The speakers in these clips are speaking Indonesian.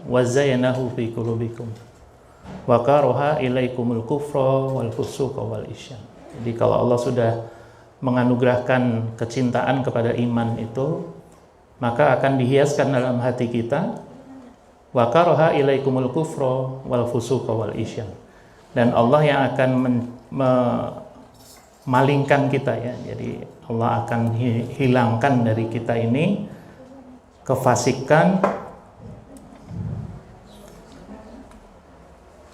wa zayyanahu fi qulubikum wa karaha ilaikumul kufra wal fusuqa wal isyan. Jadi kalau Allah sudah menganugerahkan kecintaan kepada iman itu, maka akan dihiaskan dalam hati kita wa karaha ilaikumul kufra wal fusuqa wal isyan. Dan Allah yang akan memalingkan kita ya. Jadi Allah akan hilangkan dari kita ini kefasikan,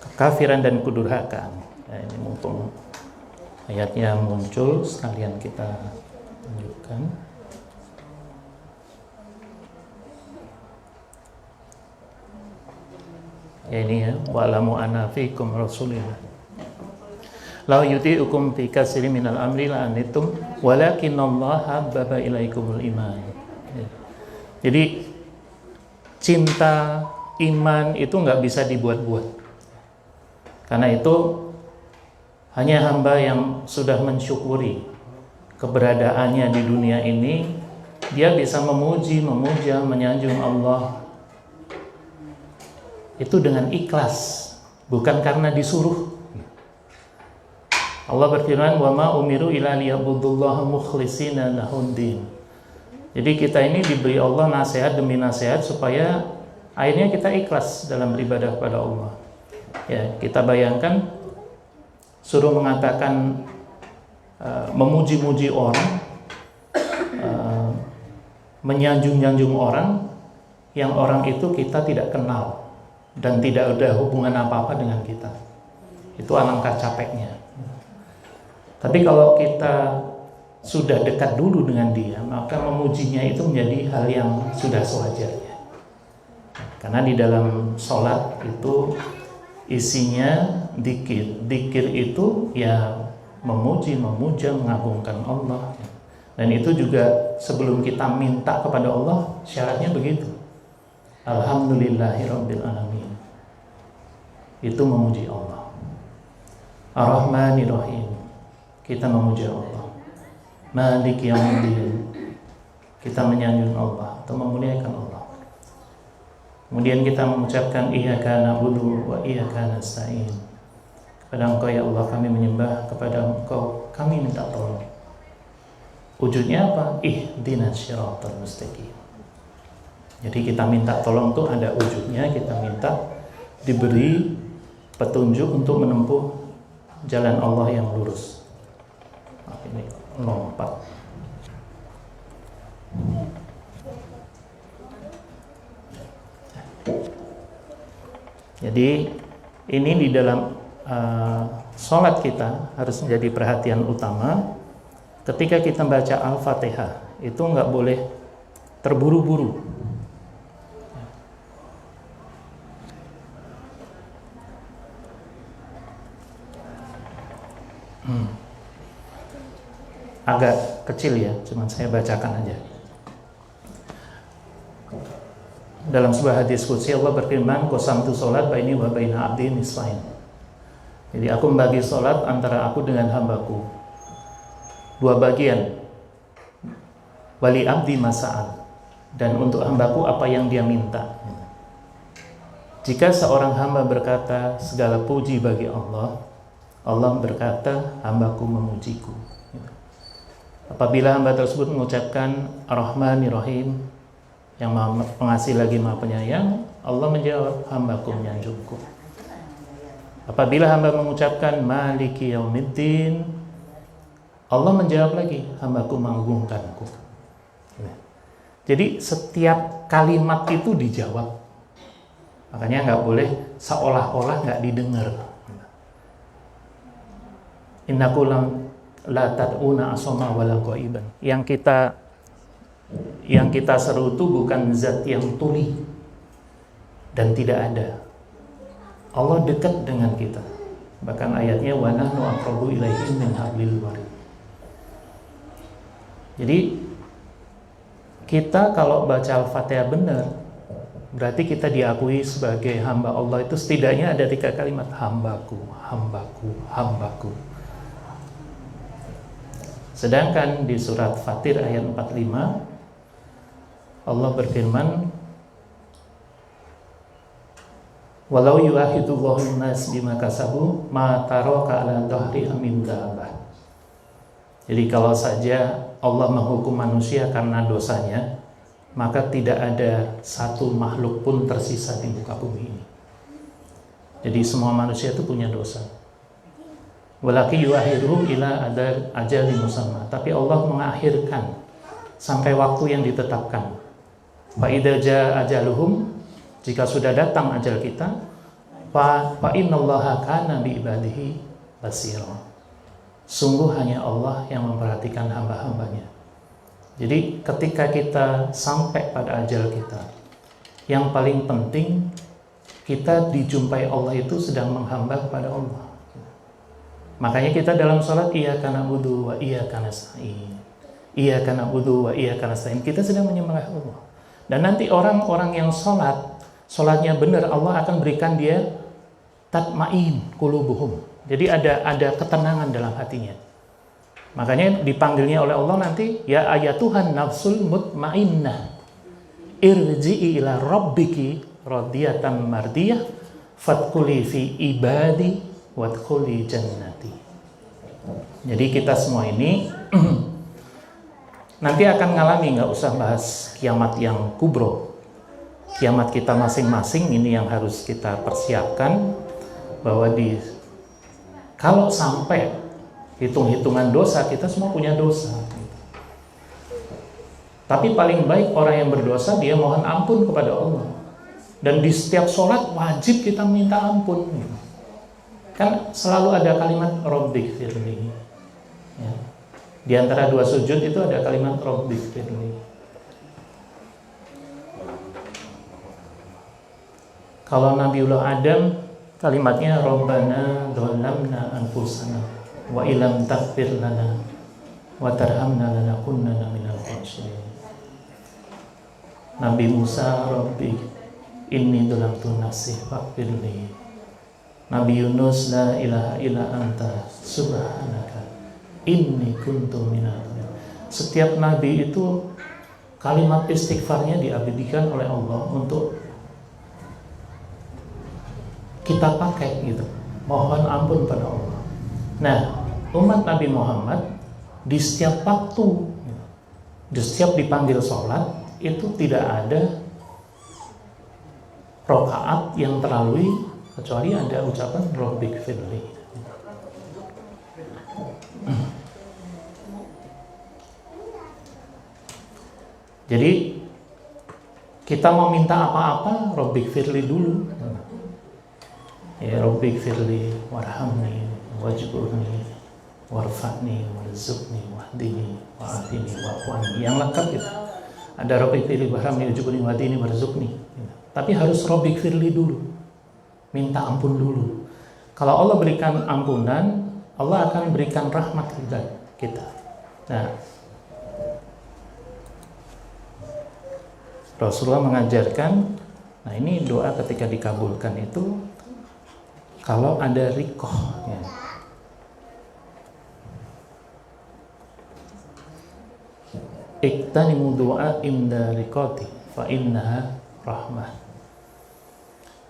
kekafiran dan kedurhakaan. Nah, ini mumpung ayatnya muncul, sekalian kita tunjukkan. Ya ini ya, wa'lamu anna fikum rasulillah law yuti'ukum fi katsirin minal amri la'anittum walakinallaha habbaba ilaikumul iman. Ya. Jadi cinta iman itu nggak bisa dibuat-buat. Karena itu hanya hamba yang sudah mensyukuri keberadaannya di dunia ini, dia bisa memuji, memuja, menyanjung Allah itu dengan ikhlas, bukan karena disuruh. Allah berfirman, "Wa ma umiru illa liya'budullaha mukhlishina lahuddin." Jadi kita ini diberi Allah nasihat demi nasihat supaya akhirnya kita ikhlas dalam beribadah pada Allah. Ya, kita bayangkan suruh mengatakan memuji-muji orang, menyanjung-nyanjung orang yang orang itu kita tidak kenal dan tidak ada hubungan apa-apa dengan kita. Itu alangkah capeknya. Tapi kalau kita sudah dekat dulu dengan dia, maka memujinya itu menjadi hal yang sudah sewajarnya. Karena di dalam sholat itu isinya dzikir. Dzikir itu ya memuji, memuja, mengagungkan Allah. Dan itu juga sebelum kita minta kepada Allah, syaratnya begitu. Alhamdulillahirabbil alamin. Itu memuji Allah. Ar-Rahmanir-Rahim. Kita memuji Allah. Maliki yaumiddin. Kita menyanjung Allah atau memuliakan Allah. Kemudian kita mengucapkan iyyaka na'budu wa iyyaka nasta'in. Kepada Engkau ya Allah kami menyembah, kepada Engkau kami minta tolong. Wujudnya apa? Ihdinas siratal mustaqim. Jadi kita minta tolong tuh ada wujudnya, kita minta diberi petunjuk untuk menempuh jalan Allah yang lurus. Ini lompat. Jadi ini di dalam sholat kita harus menjadi perhatian utama. Ketika kita baca Al-Fatihah itu nggak boleh terburu-buru. Agak kecil ya, cuman saya bacakan aja. Dalam sebuah hadis qudsi Allah berfirman, qasamtu sholat baini wa baina abdi nisfain. Jadi aku membagi sholat antara aku dengan hambaku dua bagian. Wali abdi masa'al, dan untuk hambaku apa yang dia minta. Jika seorang hamba berkata segala puji bagi Allah, Allah berkata hambaku memujiku. Apabila hamba tersebut mengucapkan Ar-Rahmanir-Rahim, yang Maha Pengasih lagi Maha Penyayang, Allah menjawab hambaku menyanjungku. Apabila hamba mengucapkan Maliki Yaumiddin, Allah menjawab lagi hambaku mengagungkanku. Jadi setiap kalimat itu dijawab. Makanya nggak boleh seolah-olah nggak didengar. Innakum la tad'una asma wala ghaiban. Yang kita seru itu bukan zat yang tuli dan tidak ada. Allah dekat dengan kita. Bahkan ayatnya wa nahnu aqrabu ilaihi min hablil warid. Jadi kita kalau baca Al-Fatihah benar, berarti kita diakui sebagai hamba Allah itu setidaknya ada 3 kalimat, hambaku, hambaku, hambaku. Sedangkan di surat Fatir ayat 45 Allah berfirman, Walau yu'akhidullahu nas bima kasabu ma taraka ala dhahriha min dabbah. Jadi kalau saja Allah menghukum manusia karena dosanya, maka tidak ada satu makhluk pun tersisa di muka bumi ini. Jadi semua manusia itu punya dosa. Walaki yu'akhiruhum ila ajalin musamma. Tapi Allah mengakhirkan sampai waktu yang ditetapkan. Fa idza jaa ajaluhum, jika sudah datang ajal kita, fa innallaha kana bi ibadihi basira. Sungguh hanya Allah yang memperhatikan hamba-hambanya. Jadi ketika kita sampai pada ajal kita, yang paling penting kita dijumpai Allah itu sedang menghamba kepada Allah. Makanya kita dalam sholat iyyaka na'budu wa iyyaka nasta'in. Iyyaka na'budu wa iyyaka nasta'in. Kita sedang menyembah Allah. Dan nanti orang-orang yang sholatnya benar, Allah akan berikan dia tatmain qulubuhum. Jadi ada ketenangan dalam hatinya. Makanya dipanggilnya oleh Allah nanti, ya ayatuhan nafsul mutmainnah, irji'i ila rabbiki radiyatan mardiyah, fadkhuli fi ibadi wadkhuli jannati. Jadi kita semua ini nanti akan ngalami, nggak usah bahas kiamat yang kubro. Kiamat kita masing-masing ini yang harus kita persiapkan, bahwa kalau sampai hitung-hitungan dosa, kita semua punya dosa. Tapi paling baik orang yang berdosa, dia mohon ampun kepada Allah. Dan di setiap sholat wajib kita minta ampun. Kan selalu ada kalimat Rabbighfirli. Ya. Di antara dua sujud itu ada kalimat Rabbighfirli. Kalau Nabiullah Adam, kalimatnya Rabbana dzalamna anfusana wa illam taghfir lana wa tarhamna lanakunanna minal khasirin. Nabi Musa, Rabbi inni dzalamtu nafsi faghfirli. Nabi Yunus, la ilaha illa anta subhanaka inni kuntu minadh dhalimin. Setiap nabi itu kalimat istighfarnya diabadikan oleh Allah untuk kita pakai gitu, mohon ampun pada Allah. Nah, umat Nabi Muhammad di setiap waktu, di setiap dipanggil sholat itu tidak ada rakaat yang terlalui kecuali ada ucapan Rabbighfirli. Jadi kita mau minta apa-apa, Rabbighfirli dulu. Ya Rabbighfirli warhamni wajburni warfa'ni warzuqni wahdini wa'afini wa'afwani. Yang lengkap itu. Ada Rabbighfirli warhamni wajburni wahdini warzuqni. Tapi harus Rabbighfirli dulu. Minta ampun dulu. Kalau Allah berikan ampunan, Allah akan berikan rahmat kita. Nah, Rasulullah mengajarkan, nah ini doa ketika dikabulkan itu kalau ada rikoh, ya. Iktanimu doa inda rikoti fa innaha rahmah.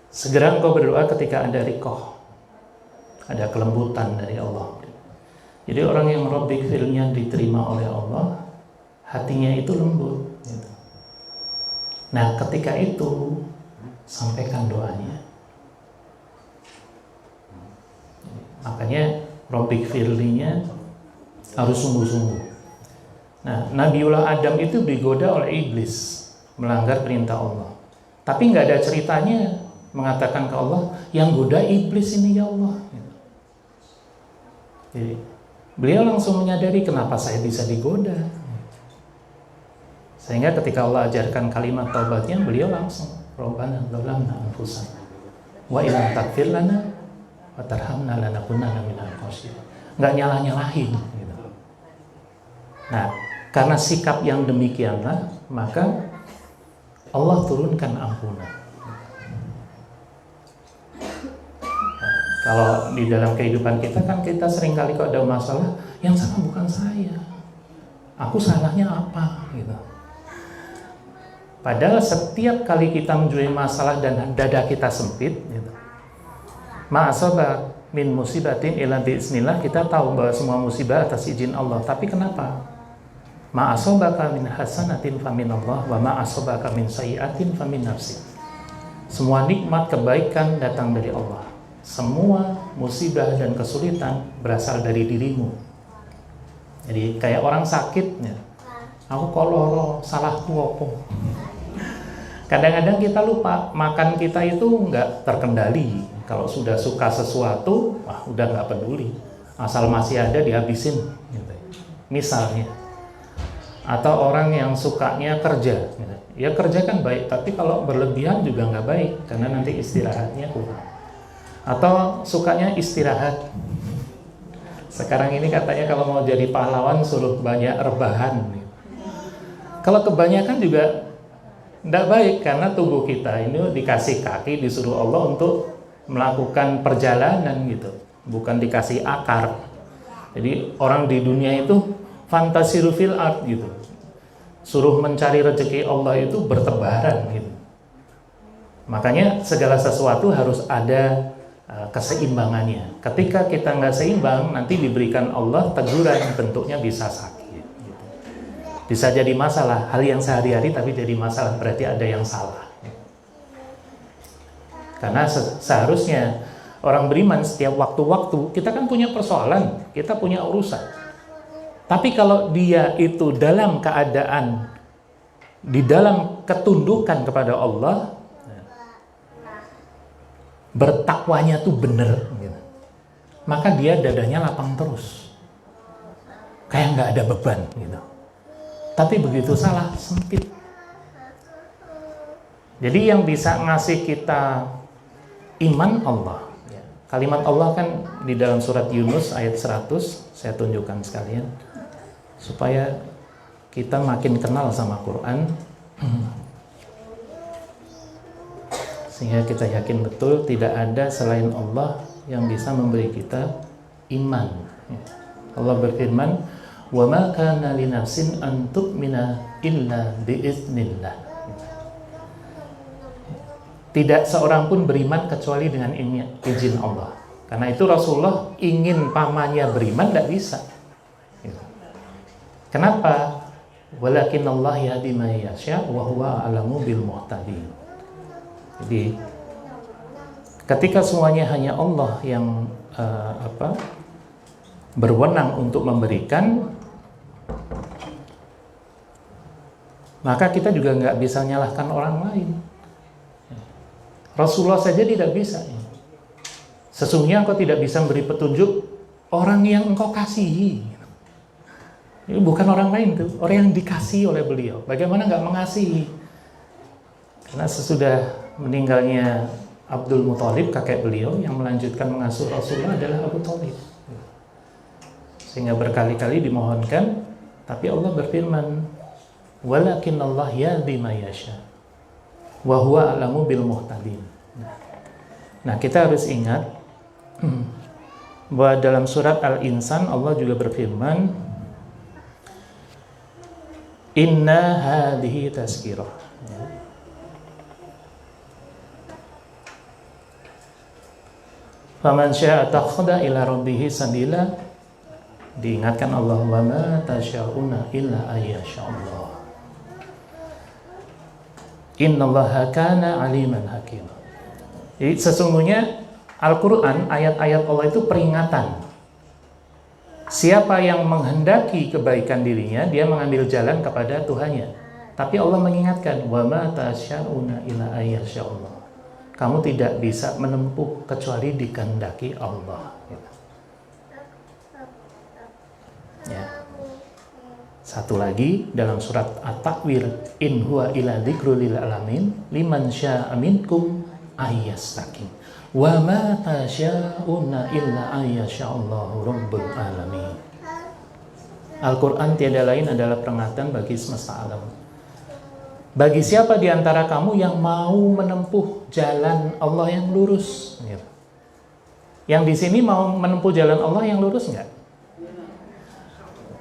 Segera engkau berdoa ketika ada rikoh, ada kelembutan dari Allah. Jadi orang yang Rabbighfirli diterima oleh Allah, hatinya itu lembut gitu. Nah ketika itu sampaikan doanya. Makanya Rabbighfirli-nya harus sungguh-sungguh. Nah, Nabiullah Adam itu digoda oleh iblis, melanggar perintah Allah. Tapi nggak ada ceritanya mengatakan ke Allah, yang goda iblis ini ya Allah. Jadi beliau langsung menyadari kenapa saya bisa digoda. Sehingga ketika Allah ajarkan kalimat taubatnya, beliau langsung Rabbana dzalamna anfusana wa illam taghfir lana wa tarhamna lanakunanna minal khasirin. Enggak nyalah-nyalahin gitu. Nah, karena sikap yang demikianlah, maka Allah turunkan ampunan. Nah, kalau di dalam kehidupan kita kan kita seringkali kalau ada masalah, yang salah bukan saya. Aku salahnya apa gitu. Padahal setiap kali kita menjadi masalah dan dada kita sempit gitu, Ma asaba min musibatin illa biiznillah, kita tahu bahwa semua musibah atas izin Allah. Tapi kenapa? Ma asabaka min hasanatin faminallah wa ma asabaka min sayyi'atin famin nafsik. Semua nikmat kebaikan datang dari Allah. Semua musibah dan kesulitan berasal dari dirimu. Jadi kayak orang sakit, ya. Aku koloro, salahku apa? Kadang-kadang kita lupa, makan kita itu nggak terkendali. Kalau sudah suka sesuatu, udah nggak peduli. Asal masih ada dihabisin. Gitu. Misalnya, atau orang yang sukanya kerja. Gitu. Ya kerja kan baik, tapi kalau berlebihan juga nggak baik, karena nanti istirahatnya kurang. Atau sukanya istirahat. Sekarang ini katanya kalau mau jadi pahlawan suruh banyak rebahan. Gitu. Kalau kebanyakan juga tidak baik, karena tubuh kita ini dikasih kaki, disuruh Allah untuk melakukan perjalanan gitu, bukan dikasih akar. Jadi orang di dunia itu fantasiru fil ard gitu, suruh mencari rezeki Allah itu bertebaran gitu. Makanya segala sesuatu harus ada keseimbangannya. Ketika kita nggak seimbang, nanti diberikan Allah teguran, bentuknya bisa sakit. Bisa jadi masalah, hal yang sehari-hari tapi jadi masalah, berarti ada yang salah. Karena seharusnya orang beriman setiap waktu-waktu, kita kan punya persoalan, kita punya urusan. Tapi kalau dia itu dalam keadaan, di dalam ketundukan kepada Allah, bertakwanya tuh bener, gitu. Maka dia dadanya lapang terus, kayak nggak ada beban gitu. Tapi begitu salah, sempit. Jadi yang bisa ngasih kita iman Allah. Kalimat Allah kan di dalam surat Yunus ayat 100, saya tunjukkan sekalian supaya kita makin kenal sama Quran, sehingga kita yakin betul tidak ada selain Allah yang bisa memberi kita iman. Allah berfirman, wa ma kana li nafsin an tu'mina illa biiznillah. Tidak seorang pun beriman kecuali dengan izin Allah. Karena itu Rasulullah ingin pamannya beriman, tidak bisa. Kenapa? Walakin Allah yahdi may yasha wa huwa a'lamu bil muhtadin. Jadi ketika semuanya hanya Allah yang berwenang untuk memberikan, maka kita juga nggak bisa nyalahkan orang lain. Rasulullah saja tidak bisa. Sesungguhnya engkau tidak bisa memberi petunjuk orang yang engkau kasihi. Ini bukan orang lain tuh, orang yang dikasihi oleh beliau. Bagaimana nggak mengasihi? Karena sesudah meninggalnya Abdul Muthalib, kakek beliau, yang melanjutkan mengasuh Rasulullah adalah Abu Thalib. Sehingga berkali-kali dimohonkan, tapi Allah berfirman, walakin Allah yahdi may yasha wa huwa a'lamu bil muhtadin. Nah, kita harus ingat bahwa dalam surat Al-Insan Allah juga berfirman, inna hadhihi tazkirah. Faman syaa takhadha ila rabbih sabila. Diingatkan Allah, wa ma tasyauna illa ayyasha Allah. Innallaha kana aliman hakim. Jadi sesungguhnya Al-Quran, ayat-ayat Allah itu peringatan. Siapa yang menghendaki kebaikan dirinya, dia mengambil jalan kepada Tuhannya. Tapi Allah mengingatkan, wa ma tasyauna illa ayyasha Allah. Kamu tidak bisa menempuh kecuali dikehendaki Allah. Ya. Satu lagi dalam surat At-Takwir, in huwa illa dzikrul lil alamin liman syaa'a minkum ayyastaqim wa ma tasyauna illa ayyashallahu rabbul alamin. Al-Qur'an tiada lain adalah peringatan bagi semesta alam. Bagi siapa di antara kamu yang mau menempuh jalan Allah yang lurus? Yang di sini mau menempuh jalan Allah yang lurus enggak?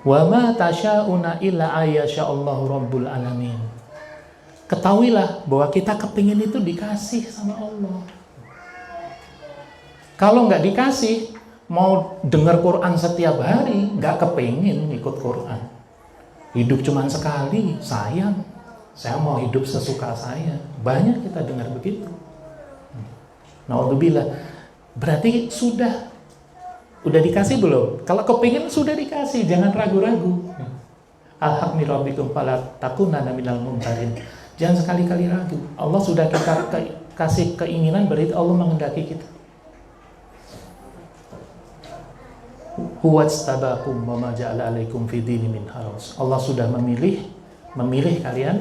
Wa ma tasyauna illa ayyashallahu rabbul alamin. Ketahuilah bahwa kita kepingin itu dikasih sama Allah. Kalau nggak dikasih, mau dengar Quran setiap hari, nggak kepingin ikut Quran. Hidup cuman sekali, sayang. Saya mau hidup sesuka saya. Banyak kita dengar begitu. Na'udzubillah. Berarti udah dikasih belum? Kalau kepingin sudah dikasih, jangan ragu-ragu. Alhaq mirabbikum fala takunanna minal mumtarin. Jangan sekali-kali ragu. Allah sudah kita kasih keinginan, berarti Allah menghendaki kita. Huwastabakum wa ma ja'ala 'alaikum fid dini min haraj. Allah sudah memilih kalian,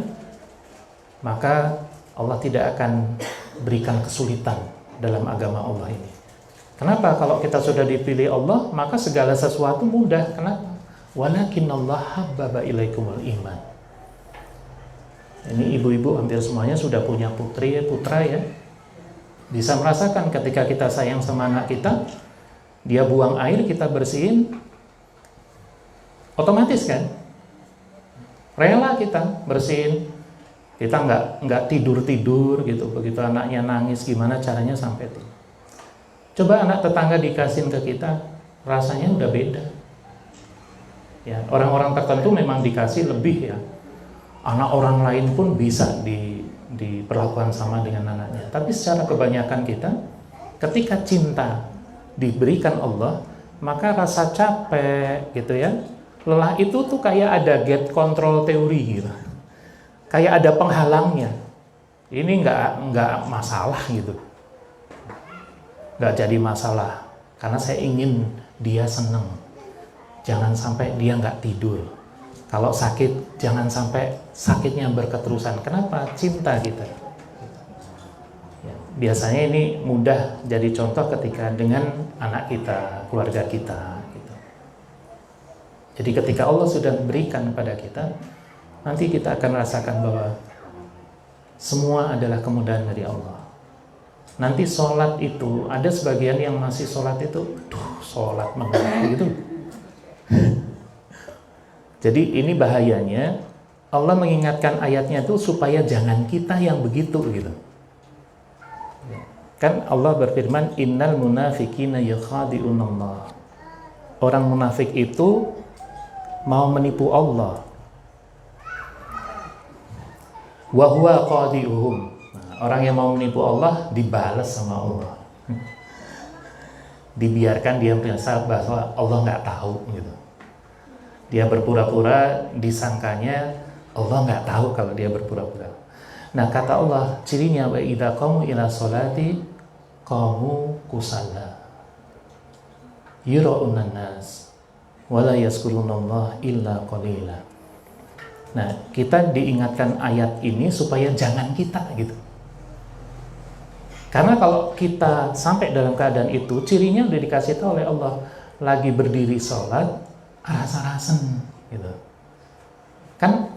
maka Allah tidak akan berikan kesulitan dalam agama Allah ini. Kenapa? Kalau kita sudah dipilih Allah, maka segala sesuatu mudah. Kenapa? Walakinallaha habbaba ilaikumul iman. Ini ibu-ibu hampir semuanya sudah punya putra ya. Bisa merasakan ketika kita sayang sama anak kita, dia buang air, kita bersihin, otomatis kan? Rela kita bersihin. Kita nggak tidur gitu. Begitu anaknya nangis, gimana caranya sampai tidur. Coba anak tetangga dikasihin ke kita, rasanya udah beda. Ya, orang-orang tertentu memang dikasih lebih ya. Anak orang lain pun bisa diperlakukan sama dengan anaknya. Tapi secara kebanyakan kita, ketika cinta diberikan Allah, maka rasa capek gitu ya, lelah itu tuh kayak ada gate control teori gitu. Kayak ada penghalangnya. Ini nggak masalah gitu. Nggak jadi masalah. Karena saya ingin dia seneng. Jangan sampai dia nggak tidur. Kalau sakit, jangan sampai sakitnya berketerusan. Kenapa? Cinta kita. Ya, biasanya ini mudah jadi contoh ketika dengan anak kita, keluarga kita. Gitu. Jadi ketika Allah sudah berikan kepada kita, nanti kita akan rasakan bahwa semua adalah kemudahan dari Allah. Nanti sholat itu, ada sebagian yang masih sholat itu, sholat mengerti gitu. Jadi ini bahayanya, Allah mengingatkan ayatnya itu supaya jangan kita yang begitu gitu. Kan Allah berfirman, innal munafiqina yukhadi'unallah. Orang munafik itu mau menipu Allah. Wa huwa qadi'uhum. Orang yang mau menipu Allah dibalas sama Allah. Dibiarkan dia merasa bahwa Allah nggak tahu gitu. Dia berpura-pura, disangkanya Allah nggak tahu kalau dia berpura-pura. Nah kata Allah, cirinya wa idza qamu ila sholati qamu kusala yura'unan nas wa la yazkurunallaha illa qalila. Nah kita diingatkan ayat ini supaya jangan kita gitu. Karena kalau kita sampai dalam keadaan itu, cirinya udah dikasih tahu oleh Allah, lagi berdiri sholat, rasa-rasen gitu. Kan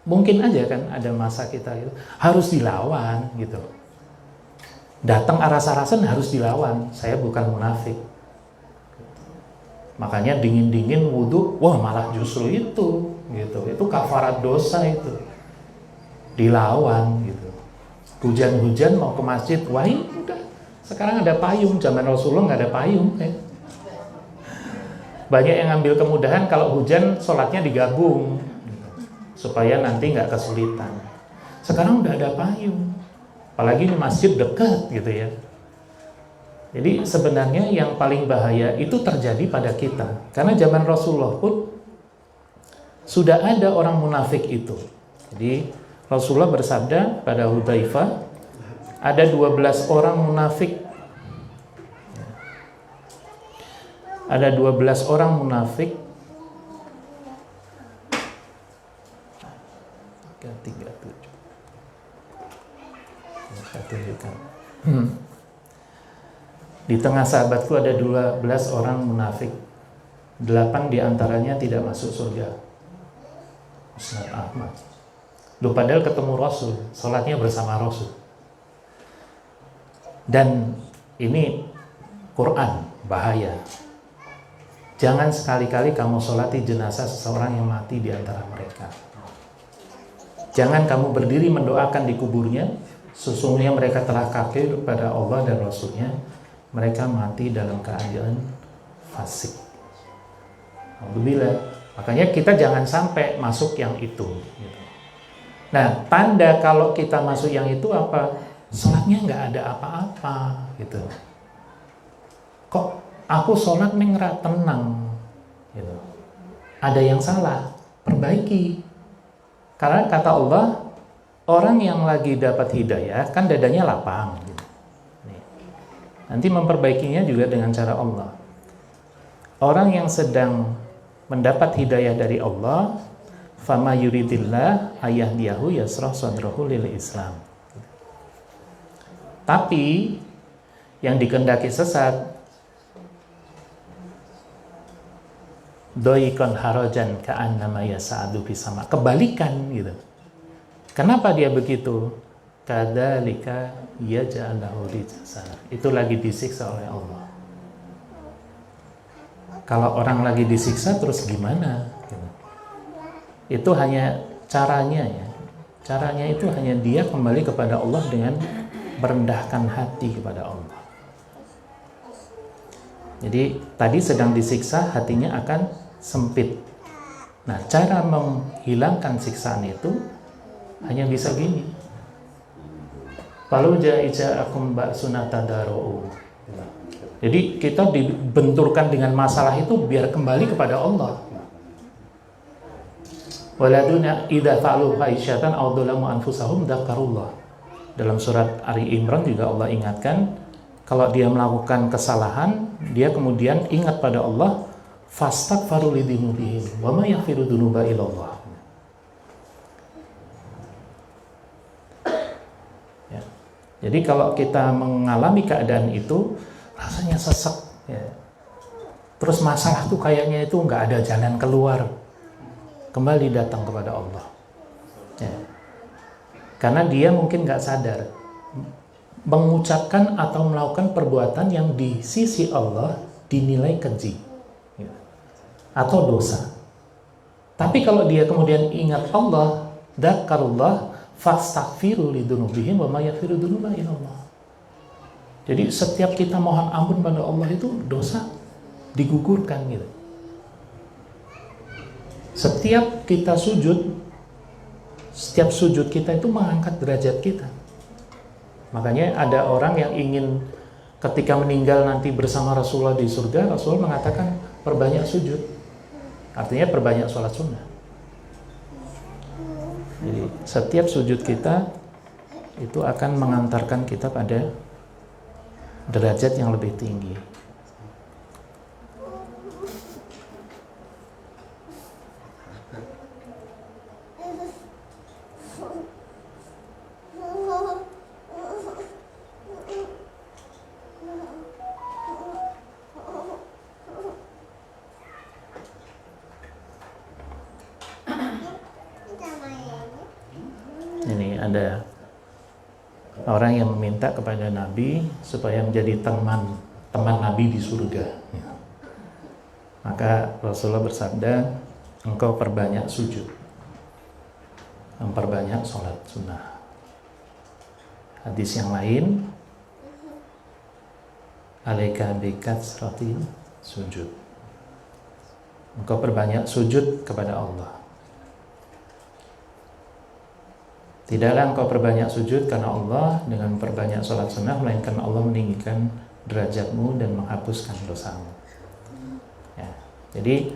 mungkin aja kan ada masa kita gitu, harus dilawan gitu. Datang rasa-rasen harus dilawan. Saya bukan munafik. Makanya dingin-dingin wudhu, wah malah justru itu gitu. Itu kafarat dosa itu. Dilawan gitu. Hujan-hujan mau ke masjid, wah udah. Sekarang ada payung, zaman Rasulullah nggak ada payung. Banyak yang ngambil kemudahan kalau hujan sholatnya digabung supaya nanti nggak kesulitan. Sekarang udah ada payung, apalagi di masjid dekat gitu ya. Jadi sebenarnya yang paling bahaya itu terjadi pada kita, karena zaman Rasulullah pun sudah ada orang munafik itu. Jadi Rasulullah bersabda pada Hudzaifah, ada 12 orang munafik. Ada 12 orang munafik. 37. Saya tunjukkan. Di tengah sahabatku ada 12 orang munafik. 8 diantaranya tidak masuk surga. Musnad Ahmad. Loh, padahal ketemu Rasul, sholatnya bersama Rasul. Dan ini Quran, bahaya. Jangan sekali-kali kamu sholati jenazah seseorang yang mati di antara mereka. Jangan kamu berdiri mendoakan di kuburnya, sesungguhnya mereka telah kafir pada Allah dan Rasulnya. mereka mati dalam keadaan fasik. Alhamdulillah. Makanya kita jangan sampai masuk yang itu. Gitu. Nah, tanda kalau kita masuk yang itu apa? Sholatnya nggak ada apa-apa, gitu. Kok aku sholat nggak tenang, gitu. Ada yang salah, perbaiki. Karena kata Allah, orang yang lagi dapat hidayah kan dadanya lapang. Gitu. Nanti memperbaikinya juga dengan cara Allah. Orang yang sedang mendapat hidayah dari Allah, fama yuridillah ayahdiyahu yasrah sadrahu lil Islam. Tapi yang dikehendaki sesat, doikon harajan ka'annama yasa'adu fisama, kebalikan gitu. Kenapa dia begitu? Kadzalika yaj'alahu rijsa. Itu lagi disiksa oleh Allah. Kalau orang lagi disiksa terus gimana? Itu hanya caranya ya. Caranya itu hanya dia kembali kepada Allah dengan merendahkan hati kepada Allah. Jadi tadi sedang disiksa, hatinya akan sempit. Nah, cara menghilangkan siksaan itu hanya bisa gini. Kalau ja'akum ba'suna tadarra'u. Jadi kita dibenturkan dengan masalah itu biar kembali kepada Allah. Waladuna idza fa'alu fahisyatan aw dzalamu anfusahum dzakarullah. Dalam surat Ali Imran juga Allah ingatkan, kalau dia melakukan kesalahan, dia kemudian ingat pada Allah, fastaghfaru lidzunubihim wa ma yaghfiru dzunuba illallah. Ya. Jadi kalau kita mengalami keadaan itu rasanya sesek ya. Terus masalah tuh kayaknya itu nggak ada jalan keluar, kembali datang kepada Allah ya. Karena dia mungkin nggak sadar mengucapkan atau melakukan perbuatan yang di sisi Allah dinilai keji ya, atau dosa. Tapi kalau dia kemudian ingat Allah, dzakarullah fastaghfiru lidzunubihim wa may yaghfiru dzunuba illallah. Jadi setiap kita mohon ampun pada Allah itu dosa digugurkan gitu. Setiap kita sujud, setiap sujud kita itu mengangkat derajat kita. Makanya ada orang yang ingin ketika meninggal nanti bersama Rasulullah di surga, Rasul mengatakan perbanyak sujud. Artinya perbanyak sholat sunnah. Jadi setiap sujud kita itu akan mengantarkan kita pada derajat yang lebih tinggi. Ini ada orang yang meminta kepada Nabi supaya menjadi teman Nabi di surga. Maka Rasulullah bersabda, engkau perbanyak sujud, memperbanyak sholat sunnah. Hadis yang lain, alaika bikatsrati sujud, engkau perbanyak sujud kepada Allah. Tidaklah engkau perbanyak sujud karena Allah dengan perbanyak sholat sunnah, melainkan Allah meninggikan derajatmu dan menghapuskan dosamu. Ya. Jadi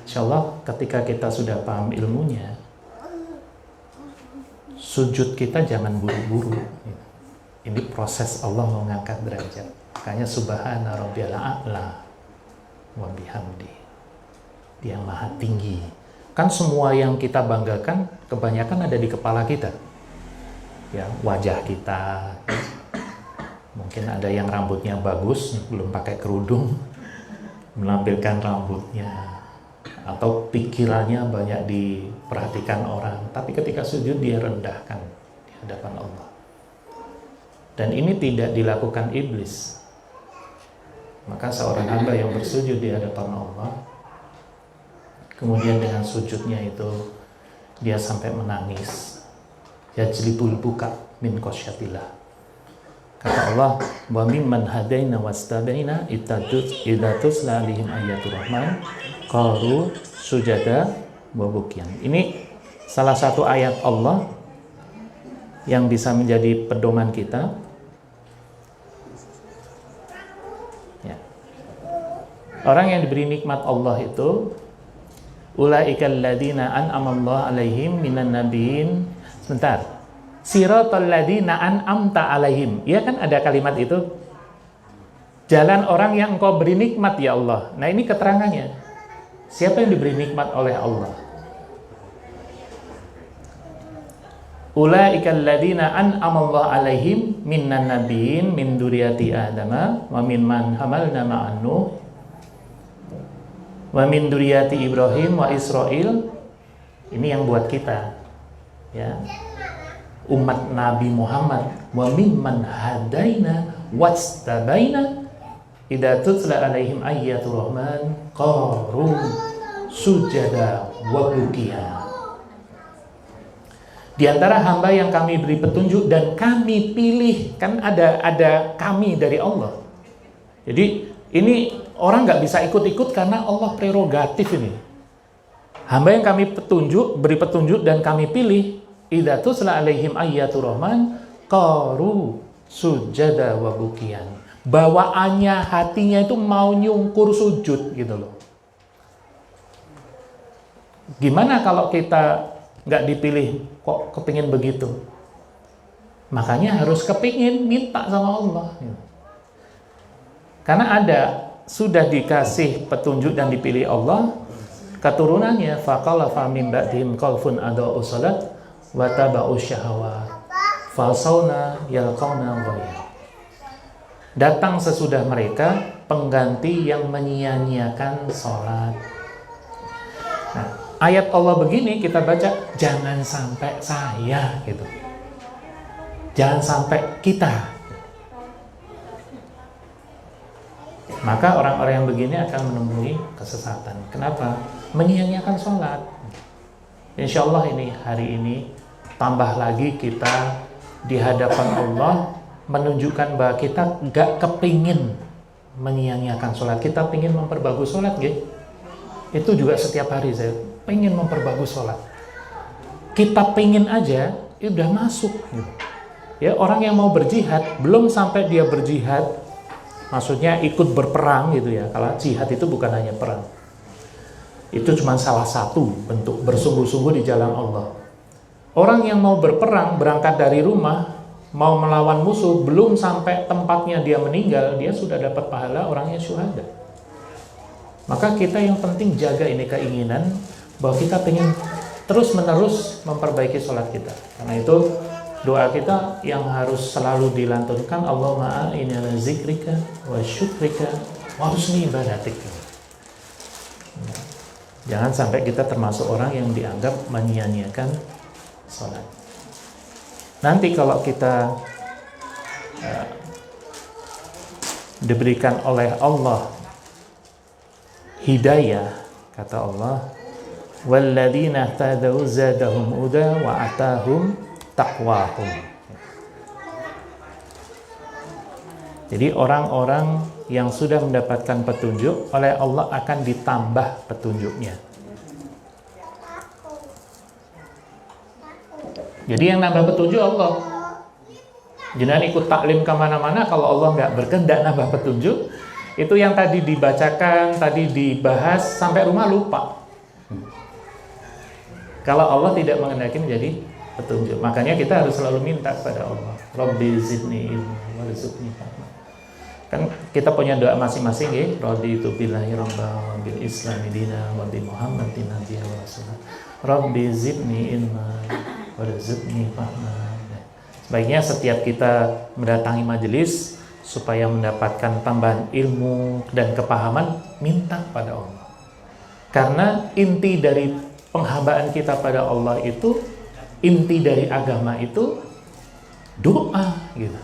insya Allah ketika kita sudah paham ilmunya, sujud kita jangan buru-buru. Ini proses Allah mengangkat derajat. Makanya subhana rabbiyal a'la wa bihamdi. Dia maha tinggi. Kan semua yang kita banggakan kebanyakan ada di kepala kita. Ya, wajah kita, mungkin ada yang rambutnya bagus, belum pakai kerudung, menampilkan rambutnya, atau pikirannya banyak diperhatikan orang, tapi ketika sujud dia rendahkan di hadapan Allah. Dan ini tidak dilakukan iblis. Maka seorang hamba yang bersujud di hadapan Allah, kemudian dengan sujudnya itu dia sampai menangis, yajlibul buka min khosyatillah, Kata Allah, wa mimman hadaina wastabaina idatus lalihim ayatul rahman qalu sujada wa bukian. Ini salah satu ayat Allah yang bisa menjadi pedoman kita. Ya. Orang yang diberi nikmat Allah itu ulaikal ladzina an'amallahu alaihim minan nabiyyin. Sebentar. Siratal ladzina an'amta alaihim. Ya kan ada kalimat itu. Jalan orang yang Engkau beri nikmat ya Allah. Nah, ini keterangannya. Siapa yang diberi nikmat oleh Allah? Ulaikal ladzina an'amallahu alaihim minan nabiyyin min dzurriyyati Adam wa mimman hamalna ma'an Nuh wa min dzurriyyati Ibrahim wa Israil. Ini yang buat kita. Ya. Umat Nabi Muhammad, wa mimman hadaina wastabaina idza tutla alaihim ayatul rahman qaru sujada wa bukiya. Di antara hamba yang kami beri petunjuk dan kami pilih, kan ada kami dari Allah. Jadi ini orang nggak bisa ikut-ikut karena Allah prerogatif ini. Hamba yang kami beri petunjuk dan kami pilih, idza tutla alaihim ayatul rahman qaru sujada wa bukian. Bawaannya, hatinya itu mau nyungkur sujud gitu loh. Gimana kalau kita nggak dipilih kok kepingin begitu? Makanya harus kepingin minta sama Allah. Karena sudah dikasih petunjuk dan dipilih Allah, keturunannya faqalafa min ba'dihim khalfun adaa'us shalat wa taba'us syahawat fasawna yalqawna ghayya. Datang sesudah mereka pengganti yang menyia-nyiakan sholat. Nah, ayat Allah begini kita baca, jangan sampai saya gitu. Jangan sampai kita. Maka orang-orang yang begini akan menemui kesesatan. Kenapa? Menyia-nyiakan sholat. Insya Allah ini hari ini tambah lagi kita di hadapan Allah menunjukkan bahwa kita gak kepingin menyia-nyiakan sholat. Kita pingin memperbagus sholat, gitu. Itu juga setiap hari saya pengen memperbagus sholat. Kita pingin aja, ya udah masuk. Gitu. Ya, orang yang mau berjihad belum sampai dia berjihad, maksudnya ikut berperang gitu ya. Kalau jihad itu bukan hanya perang. Itu cuma salah satu bentuk bersungguh-sungguh di jalan Allah. Orang yang mau berperang, berangkat dari rumah, mau melawan musuh, belum sampai tempatnya dia meninggal, dia sudah dapat pahala orangnya syuhada. Maka kita yang penting jaga ini keinginan bahwa kita pengen terus-menerus memperbaiki sholat kita. Karena itu doa kita yang harus selalu dilantunkan, Allahumma a'inni ala zikrika wa syukrika wa husni ibadatik. Jangan sampai kita termasuk orang yang dianggap menyia-nyiakan sholat. Nanti kalau kita diberikan oleh Allah hidayah, kata Allah, walladzina tadau zadahum huda wa atahum taqwahum. Jadi orang-orang yang sudah mendapatkan petunjuk oleh Allah akan ditambah petunjuknya. Jadi yang nambah petunjuk Allah. Jangan ikut taklim kemana-mana kalau Allah nggak berkehendak nambah petunjuk. Itu yang tadi dibacakan, tadi dibahas sampai rumah lupa. Kalau Allah tidak menghendaki menjadi petunjuk, makanya kita harus selalu minta kepada Allah. Rabbi zidni ilma warzuqni fahma. Kan kita punya doa masing-masing ya. Raditu billahi rabba bil islami dina wa bi muhammadin nabiyya wa rasulah. Rabbi zidni ilma warzuqni fahma. Sebaiknya setiap kita mendatangi majelis supaya mendapatkan tambahan ilmu dan kepahaman, minta pada Allah. Karena inti dari penghambaan kita pada Allah itu, inti dari agama itu doa gitu.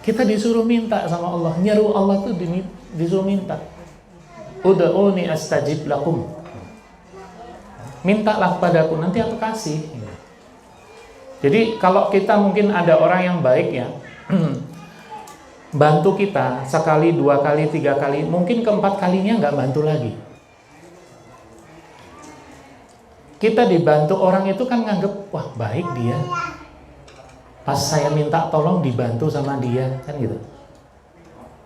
Kita disuruh minta sama Allah, nyeru Allah tuh disuruh minta. Ud'uni astajib lakum. Mintalah padaku, nanti aku kasih. Jadi kalau kita mungkin ada orang yang baik ya, bantu kita sekali, dua kali, tiga kali, mungkin keempat kalinya nggak bantu lagi. Kita dibantu orang itu kan nganggep, wah baik dia, pas saya minta tolong dibantu sama dia, kan gitu.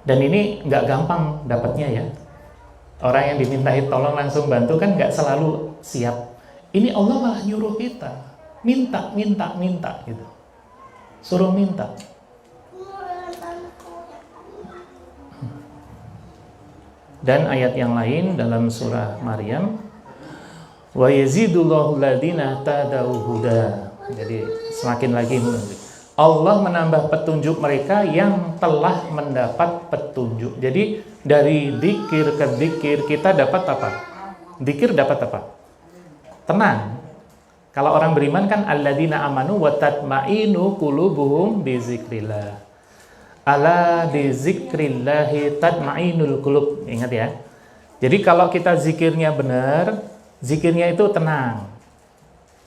Dan ini nggak gampang dapatnya ya. Orang yang dimintai tolong langsung bantu kan nggak selalu siap. Ini Allah malah nyuruh kita minta gitu, suruh minta. Dan ayat yang lain dalam surah Maryam, wa yazidullahu ladina tadau huda. Jadi semakin lagi Allah menambah petunjuk mereka yang telah mendapat petunjuk. Jadi dari dzikir ke dzikir kita dapat apa? Dzikir dapat apa? Tenang. Kalau orang beriman kan alladzina amanu wa tatmainu qulubuhum bi dzikrillah. Ala bi dzikrillah tatmainul qulub. Ingat ya. Jadi kalau kita zikirnya benar, zikirnya itu tenang.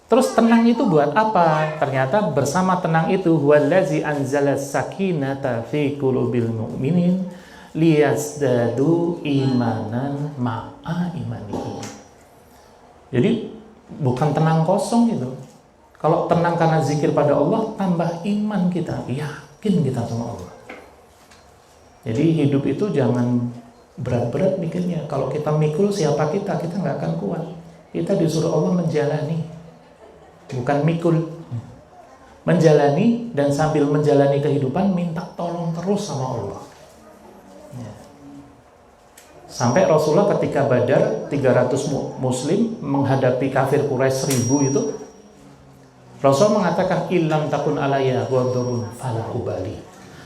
Terus tenang itu buat apa? Ternyata bersama tenang itu huwallazi anzalas sakinata fi qulubil mu'minin liyazdadu imanan ma'a imanihim. Jadi bukan tenang kosong gitu. Kalau tenang karena zikir pada Allah, tambah iman kita, yakin kita sama Allah. Jadi hidup itu jangan berat-berat mikirnya. Kalau kita mikul siapa kita nggak akan kuat. Kita disuruh Allah menjalani, bukan mikul. Menjalani, dan sambil menjalani kehidupan minta tolong terus sama Allah ya. Sampai Rasulullah ketika Badar 300 muslim menghadapi kafir Quraisy 1000 itu, Rasul mengatakan illam takun alayya ghadabun fala ubali.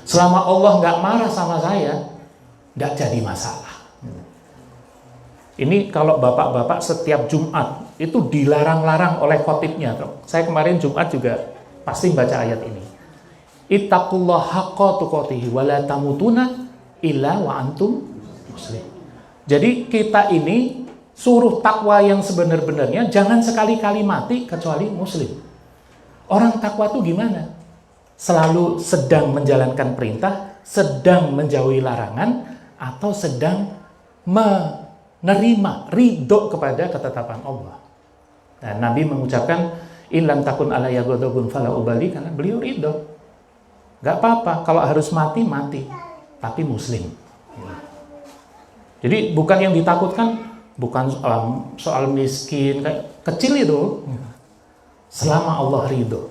Selama Allah nggak marah sama saya, nggak jadi masalah. Ini kalau bapak-bapak setiap Jumat itu dilarang-larang oleh khotibnya. Saya kemarin Jumat juga pasti baca ayat ini. Ittaqullaha haqqa tuqatih wa la tamutuna illa wa antum muslim. Jadi kita ini suruh takwa yang sebenar-benarnya, jangan sekali-kali mati kecuali muslim. Orang takwa itu gimana? Selalu sedang menjalankan perintah, sedang menjauhi larangan, atau sedang menerima ridho kepada ketetapan Allah. Nah, Nabi mengucapkan illam takun alayya ghadabun fala ubali, karena beliau ridho. Gak apa-apa kalau harus mati, tapi muslim. Jadi bukan yang ditakutkan, bukan soal miskin, kecil itu. Selama Allah ridho.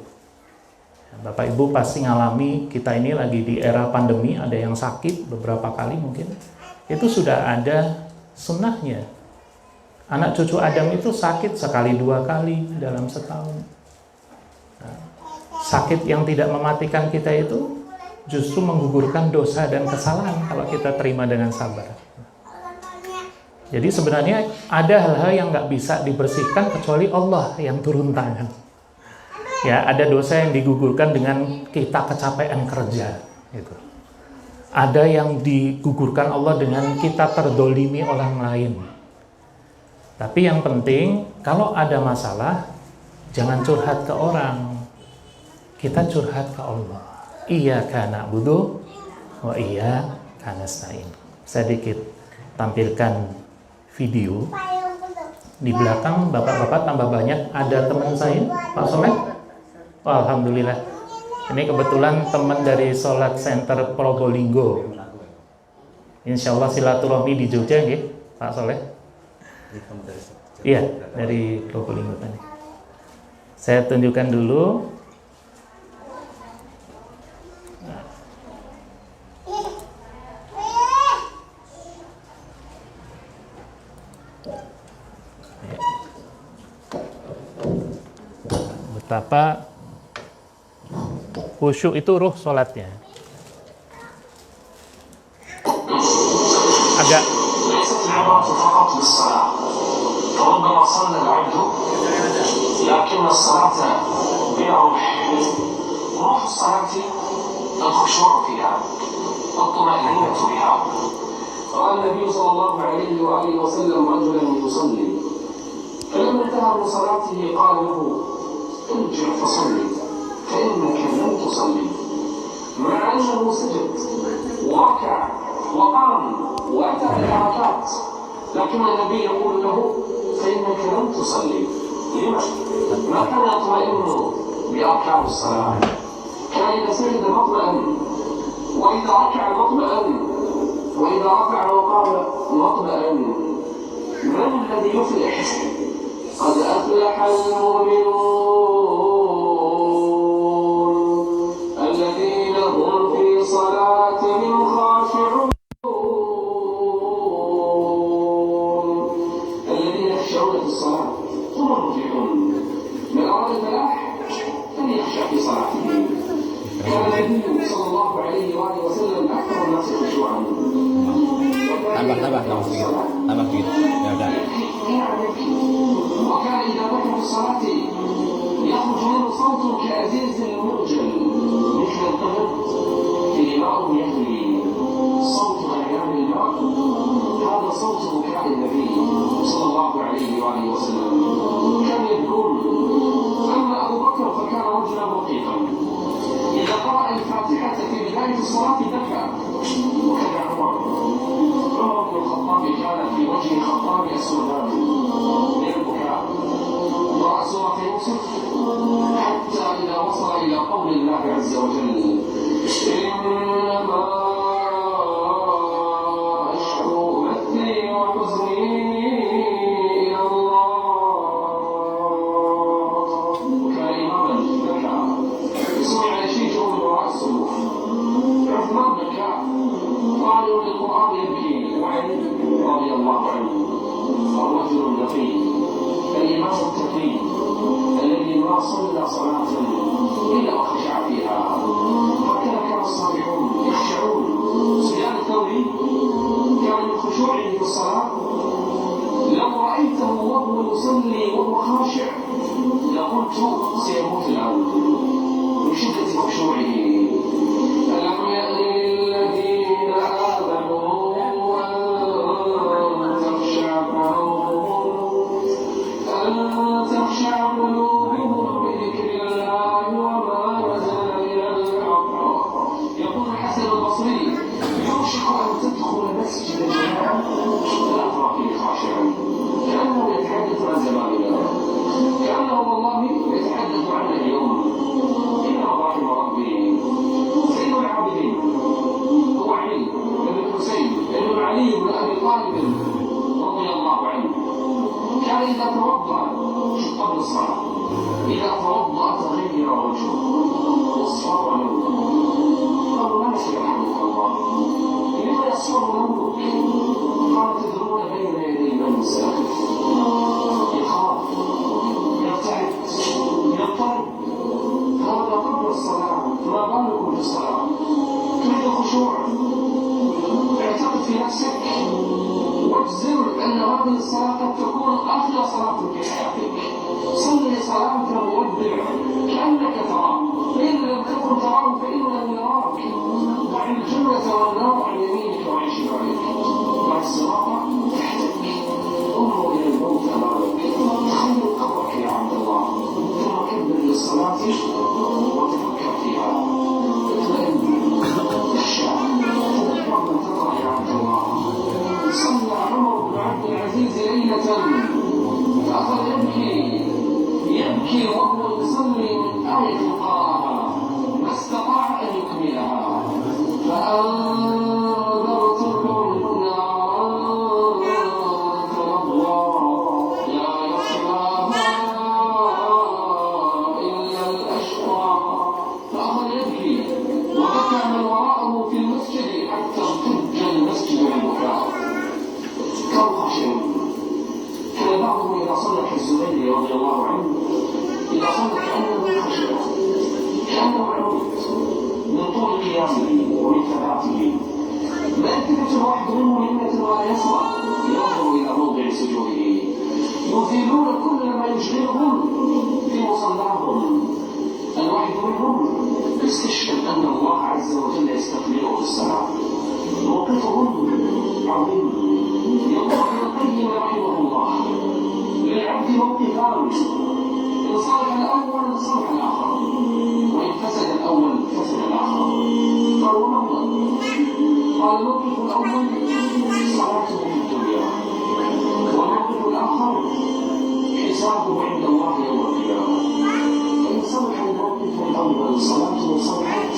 Bapak Ibu pasti ngalami, kita ini lagi di era pandemi, ada yang sakit beberapa kali mungkin. Itu sudah ada sunnahnya. Anak cucu Adam itu sakit sekali dua kali dalam setahun. Nah, sakit yang tidak mematikan kita itu justru menggugurkan dosa dan kesalahan kalau kita terima dengan sabar. Jadi sebenarnya ada hal-hal yang nggak bisa dibersihkan kecuali Allah yang turun tangan. Ya, ada dosa yang digugurkan dengan kita kecapean kerja, gitu. Ada yang digugurkan Allah dengan kita terdolimi orang lain. Tapi yang penting, kalau ada masalah, jangan curhat ke orang. Kita curhat ke Allah. Iyyaka na'budu wa iyyaka nasta'in. Sedikit tampilkan video. Di belakang bapak-bapak tambah banyak. Ada teman saya, Pak Soleh. Oh, alhamdulillah. Ini kebetulan teman dari Sholat Center Probolinggo. Insya Allah silaturahmi di Jogja, ya, Pak Soleh. Iya, dari Probolinggo tadi. Saya tunjukkan dulu. Betapa khusyuk itu ruh sholatnya. Agak ارجع فصلي فإنك لم تصلي مع أنه سجد وركع وقام وأتى بالحركات، لكن النبي يقول له فإنك لم تصلي. لما؟ ما كان يطمئن بأركان الصلاة، كان إذا سجد مطمئن، وإذا ركع مطمئن، وإذا رفع وقام مطمئن. من الذي يفلح؟ قد أفلح المؤمنون الذين هم في صلاتهم خاشعون الذين يخشعون في الصلاة هم المفلحون. من أراد الفلاح فليخشع في صلاته. كان النبي صلى الله عليه وآله وسلم أكثر الناس خشوعا. tambah sedikit ya udah. وكان إذا بكى في الصلاة يخرج منه صوت كأزيز مرجل مثل القبر في ماء يهوي، صوت غليان الماء، هذا صوت بكاء النبي صلى الله عليه وآله وسلم. كان يقول أما أبو بكر فكان رجلا رقيقا، إذا قرأ الفاتحة في بداية الصلاة بكى. وكذا عمر بن الخطاب كان في وجه خطاب السودان من البكاء، قرأ سورة يوسف حتى إذا وصل إلى قول الله عز وجل إنما أشكو بثي وحزني إلى الله. وكان إماما بكى، سمع نشيجه من وراء الصدور. عثمان بكى، قالوا للقرآن يبكي، وعلي رضي الله عنه الرجل النقي الإمام التقي الذي ما صلى صلاة إلا وخشع فيها. هكذا كان الصالحون يخشعون. سفيان الثوري كان من خشوعه في الصلاة لو رأيته وهو يصلي وهو خاشع لقلت سيموت الآن من شدة خشوعه. ألم يأن للذين آمنوا أن تخشع قلوبهم بذكر الله وما نزل من الحق. يقول الحسن البصري يوشك أن تدخل مسجد الجماعة لا ترى فيه خاشعا كأنه يتحدث عن زماننا، كأنه والله يتحدث عن اليوم. إن رحم ربي سيد العابدين هو علي بن الحسين بن علي بن أبي طالب رضي الله عنه. كان إذا توضأ قبل الصلاة إذا توضأ تغير وجهه واصفر لونه. قالوا ما يرحمك الله لما يصفر لونك؟ قال تدرون بين يدي من ساقط، يخاف يرتعد يضطرب. هذا قبل الصلاة، ما بالكم في الصلاة؟ تريد خشوع، اعتقد في نفسك واجزم أن هذه الصلاة قد تكون أفضل صلاة في حياتك. صلي صلاة مودع كأنك تراه، فإن لم تكن تراه فإنه يراك. ضع الجنة والنار عن يمينك وعن شمالك، ضع الصراط تحتك، انظر إلى الموت أمامك، تخيل قبرك يا عبد الله، ثم كبر للصلاة وتفكر فيها. اطمئن، اخشى، تذكر من تطرح يا عبد الله. صلى عمر بن عبد العزيز ليلة فأخذ يبكي وهو يصلي من آية قرأها ما استطاع أن يكملها. فأنذرتكم نارا تلظى لا يصلاها إلا الأشقى. فأخذ يبكي وبكى من وراءه في المسجد حتى ارتج المسجد بالبكاء. كانوا خاشعين. كان بعضهم إذا صلى كالزبير رضي الله عنه إذا صلى كأنه خشع، كأنه عمود من طول قيامه ومن ثباته. ما يلتفت الواحد منهم يمنة ولا يسرى ينظر إلى موضع سجوده. يزيلون كل ما يشغلهم في مصلاهم. الواحد منهم يستشهد أن الله عز وجل يستقبله في الصلاة. موقفهم عظيم. يقول ابن القيم رحمه الله للعبد موقفان، إن صلح الأول صلح الآخر، وإن فسد الأول فسد الآخر. قال وما هو؟ الموقف الأول صلاته في الدنيا، والموقف الآخر حسابه عند الله يوم القيامة. فإن صلح الموقف الأول صلاته صلحت،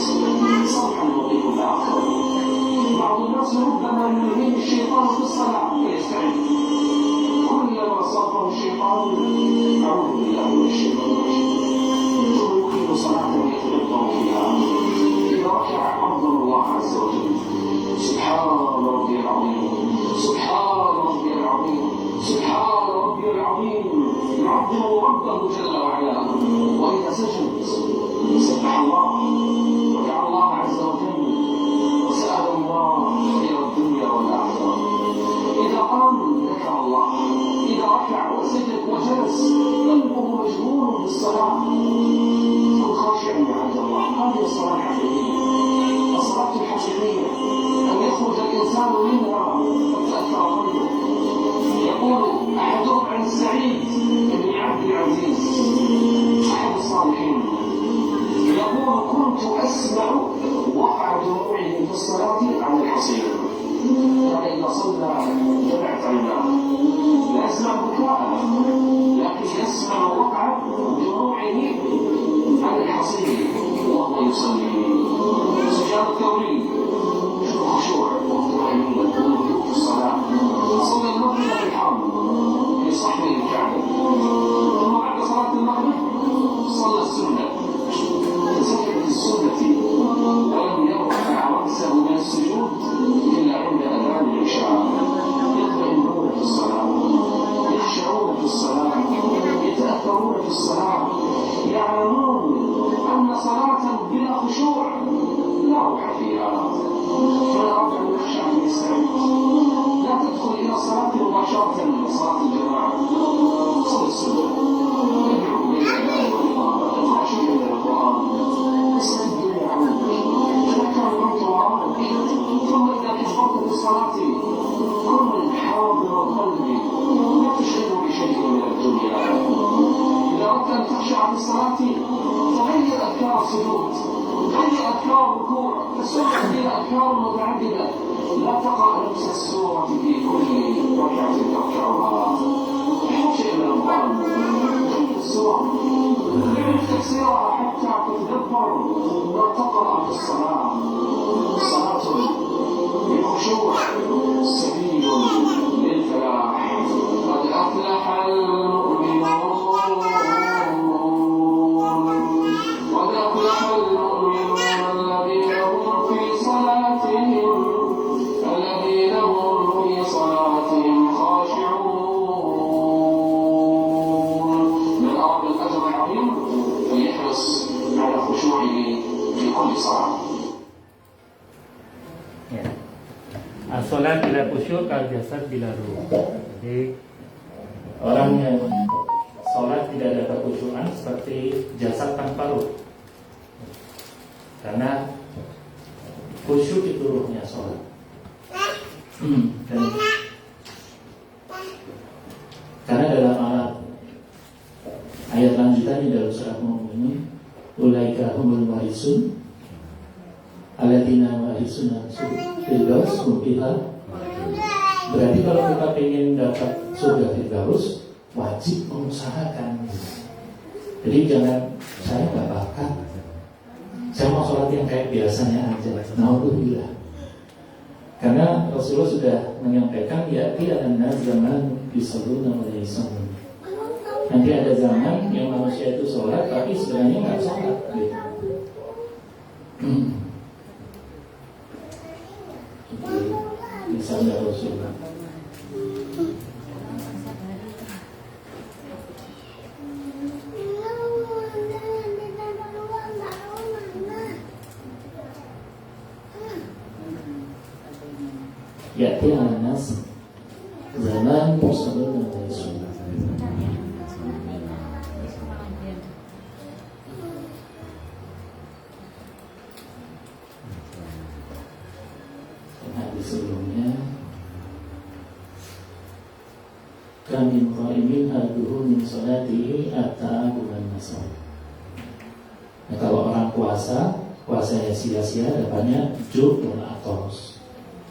صلح الموقف الآخر. بعض الناس ربما يلهيه الشيطان في الصلاة فيستعد، كلما صرفه الشيطان أعوذ بالله من الشيطان الرجيم ثم يقيم صلاة يتدبر فيها. إذا ركع عظم الله عز وجل سبحان ربي العظيم، سبحان ربي العظيم، سبحان ربي العظيم، يعظم ربه جل وعلا. وإذا سجد سبح الله ودعا الله عز وجل وسأل الله خير الدنيا والآخرة. إذا قام ذكر الله، إذا ركع وسجد وجلس قلبه مشغول بالصلاة يكون خاشعا عند الله. هذه الصلاة الحقيقية، الصلاة الحقيقية أن يخرج الإنسان منها قد تأثر قلبه. يقول أحدهم عن سعيد بن عبد العزيز أحد الصالحين، يقول كنت أسمع وقع دموعه في الصلاة عن الحصير. كان إذا صلى جمعت عيناه، لا يسمع بكاءه لكن يسمع وقع دموعه عن الحصير وهو يصلي. سفيان الثوري خشوع وطمأنينة في الصلاة، صلى المغرب في الحرم في صحن الكعبة، ثم بعد صلاة المغرب صلى السنة، فسجد السنة ولم يرفع رأسه من السجود إلا عند أذان العشاء. يطمئنون في الصلاة، يخشعون في الصلاة، يتأثرون في الصلاة، يعلمون أن صلاة بلا خشوع لا روح فيها. فلا أراد أن يخشع من السعيد، لا تدخل إلى الصلاة مباشرة صلاة الجماعة، صل السنة، ادعو بالأذان والإقامة، اقرأ شيئا من القرآن، اسمع الدنيا عنك، تذكر الموت وراءك. ثم إذا كبرت في الصلاة كن حاضر قلبي، لا تشغل بشيء من الدنيا. إذا أردت أن تخشع في الصلاة تغير أذكار السجود، غير أذكار الركوع، السنة هي أذكار متعددة. لا تقرأ نفس السورة في كل ركعة تركعها، احفظ شيء من القرآن، غير السورة، غير تفسيرها حتى تتدبر ما تقرأ في الصلاة. صلاة بالخشوع سبيل للفلاح، قد أفلح المؤمنون، قد أفلح المؤمنون الذين هم في صلاتهم خاشعون. من أراد الأجر العظيم فليحرص على خشوعه في كل صلاة. As-sholat bila khusyuk kal jasad bila ruh. Jadi orang yang sholat tidak ada kekhusyuan seperti jasad tanpa ruh. Karena khusyuk itu ruhnya sholat. Karena dalam ayat lanjutannya dalam surat Mu'minun, ulaika humul warisun alladzina warisuna firdaus mubila. Berarti kalau kita ingin dapat surga firdaus wajib mengusahakan. Jadi jangan saya nggak bakat, saya mau sholat yang kayak biasanya aja. Naudzubillah. Karena Rasulullah sudah menyampaikan ya'ti an-nas zaman yusalluna wa la yusallun. Nanti ada zaman yang manusia itu sholat tapi sebenarnya nggak sholat gitu. Misalnya Rasulullah. Ya'ti an-nas zaman yusalluna wa la yusallun. Sebelumnya kami qaimin haduhu min salatihi at-ta'abudan nasab. Nah, kalau orang puasanya sia-sia dapatnya jub dan atos.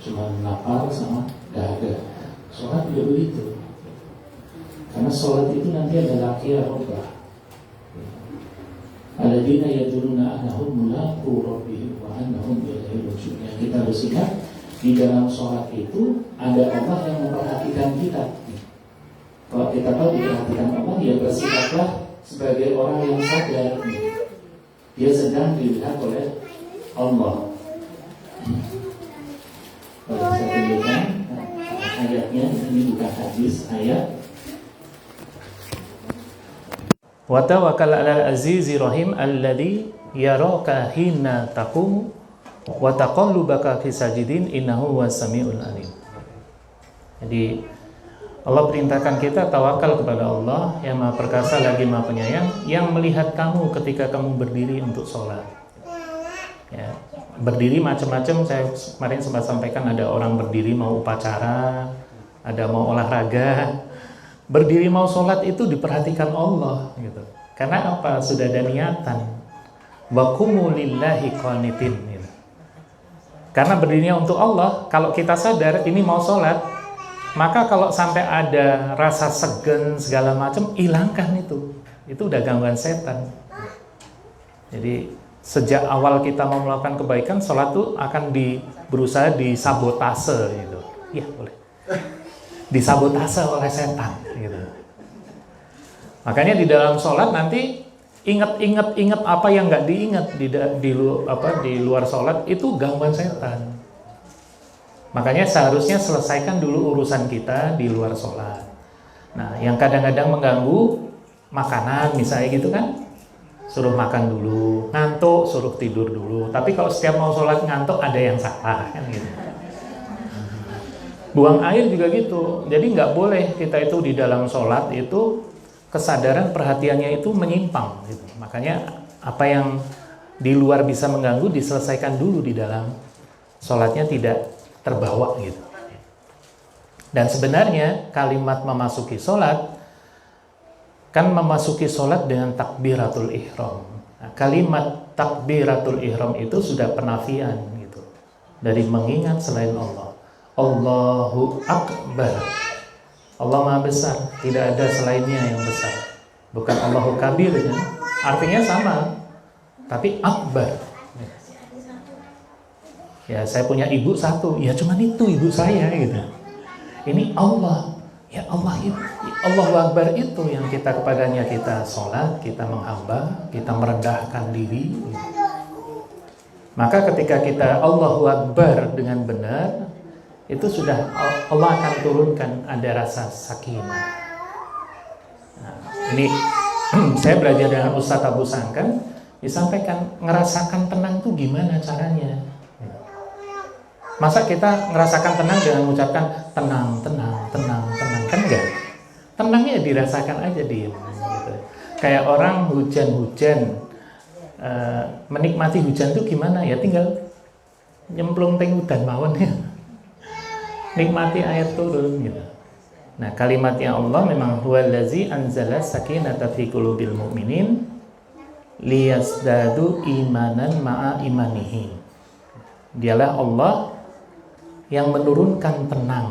cuma lapar sama dahaga. Sholat juga begitu. Karena sholat itu nanti adalah akhirah. Alladzina yadununa annahum mulaqu rabbihim wa annahum ilaihi raji'un. Yang kita harus ingat di dalam sholat itu ada Allah yang memperhatikan kita. Kalau kita tahu diperhatikan Allah, ya bersikaplah sebagai orang yang sadar. Dia sedang dilihat oleh Allah. Kalau saya tunjukkan ayatnya, ini bukan hadis, ayat. Wa tawakkal 'alal azizi rahim alladzi yaraka hina taqum wa taqallubaka fi sajidin innahu was-sami'ul alim. Jadi Allah perintahkan kita tawakal kepada Allah yang Maha Perkasa lagi Maha Penyayang, yang melihat kamu ketika kamu berdiri untuk sholat. Ya, berdiri macam-macam. Saya kemarin sempat sampaikan, ada orang berdiri mau upacara, ada mau olahraga. Berdiri mau sholat itu diperhatikan Allah gitu. Karena apa? Sudah ada niatan. Wa qumu lillahi qanitin gitu. Karena berdirinya untuk Allah. Kalau kita sadar ini mau sholat, maka kalau sampai ada rasa segan segala macam, hilangkan itu. Itu udah gangguan setan. Jadi sejak awal kita mau melakukan kebaikan, sholat itu akan berusaha disabotase gitu. Iya boleh. Disabotase oleh setan gitu. Makanya di dalam sholat nanti ingat apa yang nggak diingat di luar sholat itu gangguan setan. Makanya seharusnya selesaikan dulu urusan kita di luar sholat. Nah, yang kadang-kadang mengganggu makanan misalnya gitu kan, suruh makan dulu, ngantuk suruh tidur dulu. Tapi kalau setiap mau sholat ngantuk, ada yang salah kan gitu. Buang air juga gitu. Jadi nggak boleh kita itu di dalam sholat itu kesadaran perhatiannya itu menyimpang gitu. Makanya apa yang di luar bisa mengganggu diselesaikan dulu di dalam sholatnya, tidak terbawa gitu. Dan sebenarnya kalimat memasuki sholat kan memasuki sholat dengan takbiratul ihram. Nah, kalimat takbiratul ihram itu sudah penafian gitu, dari mengingat selain Allah. Allahu Akbar. Allah Maha Besar, tidak ada selainnya yang besar. Bukan Allahu Kabir kan? Artinya sama, tapi Akbar. Ya, saya punya ibu satu, ya cuman itu ibu saya gitu. Ini Allah, ya Allah itu, Allahu Akbar itu yang kita kepadanya kita sholat, kita menghamba, kita merendahkan diri. Gitu. Maka ketika kita Allahu Akbar dengan benar, itu sudah Allah akan turunkan ada rasa sakinah. Nah, ini saya belajar dengan Ustaz Abu Sangkan, disampaikan ngerasakan tenang tuh gimana caranya. Masa kita ngerasakan tenang dengan mengucapkan tenang, kan enggak? Tenangnya dirasakan aja diem gitu. Kayak orang hujan-hujan, menikmati hujan tuh gimana ya, tinggal nyemplung teng udan mawon ya. Nikmati air turun gitu. Nah, kalimatnya Allah memang huwallazi anzala sakinata fi qulubil mu'minin liyazdadu imanan ma'a imanihi. Dialah Allah yang menurunkan tenang.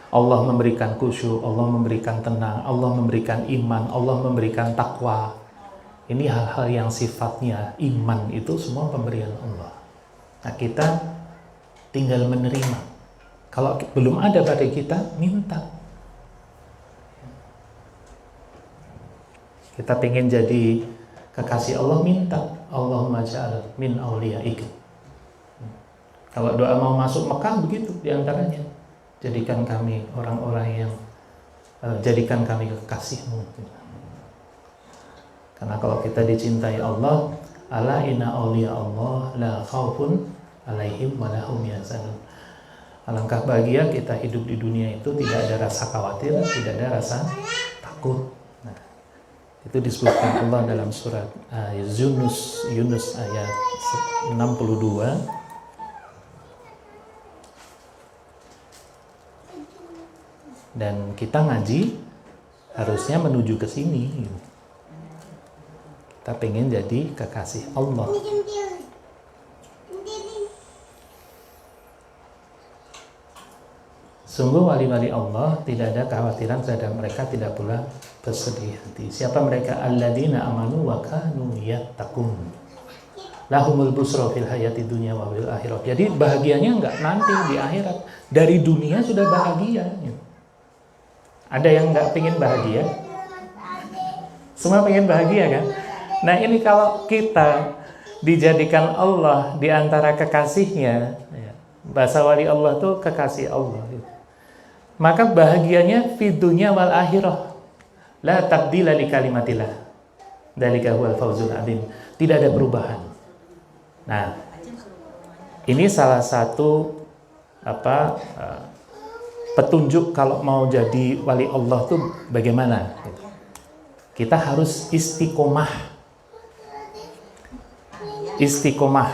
Allah memberikan khusyuk, Allah memberikan tenang, Allah memberikan iman, Allah memberikan takwa. Ini hal-hal yang sifatnya iman, itu semua pemberian Allah. Nah, kita tinggal menerima. Kalau belum ada pada kita, minta. Kita pengen jadi kekasih Allah, minta. Allahumma ja'al min awliyaik. Kalau doa mau masuk Mekah begitu diantaranya. Jadikan kami orang-orang yang jadikan kami kekasihmu. Karena kalau kita dicintai Allah, ala inna awliya Allah la khaufun alaihim wa lahum yahzanun. Alangkah bahagia kita hidup di dunia itu tidak ada rasa khawatir, tidak ada rasa takut. Nah, itu disebutkan Allah dalam surat Yunus ayat 62. Dan kita ngaji harusnya menuju ke sini. Kita pengen jadi kekasih Allah. Sungguh wali-wali Allah tidak ada kekhawatiran terhadap mereka, tidak pula bersedih hati. Siapa mereka? Alladzina amanu wa kanu yattaqun. Lahumul busra fil hayati dunya wa fil akhirah. Jadi bahagianya enggak nanti di akhirat. Dari dunia sudah bahagia. Ada yang enggak pengen bahagia? Semua pengen bahagia kan? Nah ini kalau kita dijadikan Allah di antara kekasihnya, bahasa wali Allah tuh kekasih Allah. Maka bahagianya fid dunya wal akhirah. La tabdila li kalimatillah. Dzalika huwal fawzul adzim. Tidak ada perubahan. Nah, ini salah satu petunjuk kalau mau jadi wali Allah tuh bagaimana? Kita harus istiqomah. Istiqomah.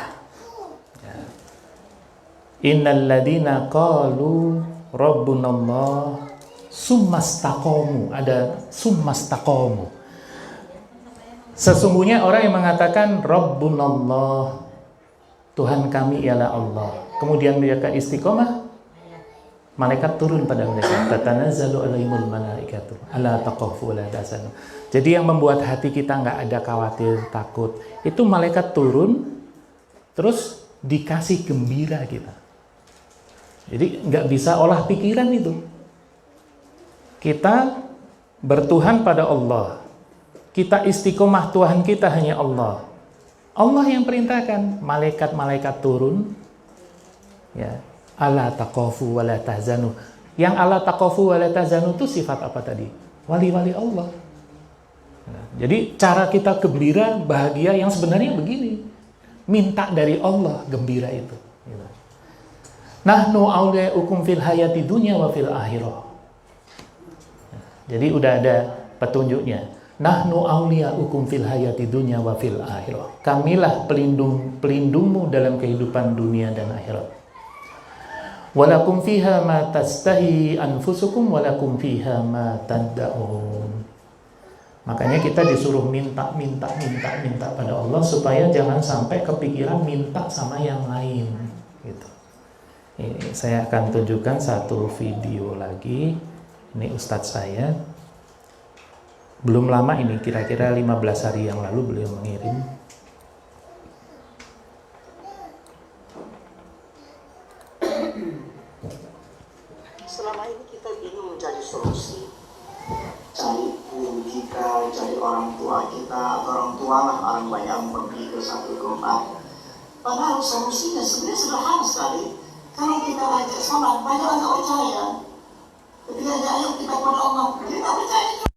Innal ladzina qalu Rabbunallah summastaqamu. Ada summastaqamu. Sesungguhnya orang yang mengatakan Rabbunallah, Tuhan kami ialah Allah, kemudian mereka istiqomah, malaikat turun pada mereka. Tatanazzalu alaihimul malaikatu alla taqafu wa la tahzanu. Jadi yang membuat hati kita nggak ada khawatir, takut, itu malaikat turun terus dikasih gembira kita. Jadi nggak bisa olah pikiran itu. Kita bertuhan pada Allah. Kita istiqomah, Tuhan kita hanya Allah. Allah yang perintahkan, malaikat-malaikat turun. Ya, ala taqafu wa la tahzanu. Yang ala taqafu wa la tahzanu itu sifat apa tadi? Wali-wali Allah. Nah, jadi cara kita gembira, bahagia yang sebenarnya begini. Minta dari Allah gembira itu. Nahnu awliyaukum fil hayati dunya wa fil akhirah. Jadi udah ada petunjuknya. Nahnu awliyaukum fil hayati dunya wa fil akhirah. Kamilah pelindungmu dalam kehidupan dunia dan akhirat. Walakum fiha ma tastahi anfusukum walakum fiha ma tad'un. Makanya kita disuruh minta pada Allah supaya jangan sampai kepikiran minta sama yang lain gitu. Ini saya akan tunjukkan satu video lagi. Ini ustadz saya. Belum lama ini, kira-kira 15 hari yang lalu beliau mengirim. Selama ini kita ingin mencari solusi, cari guru kita, cari orang tua kita, orang tua lah orang yang pergi ke satu tempat. Padahal solusinya sebenarnya sederhana sekali. Kalau kita ajak sholat, banyak orang tak percaya. Ketika ada ayat kita kepada Allah, dia tak percaya juga.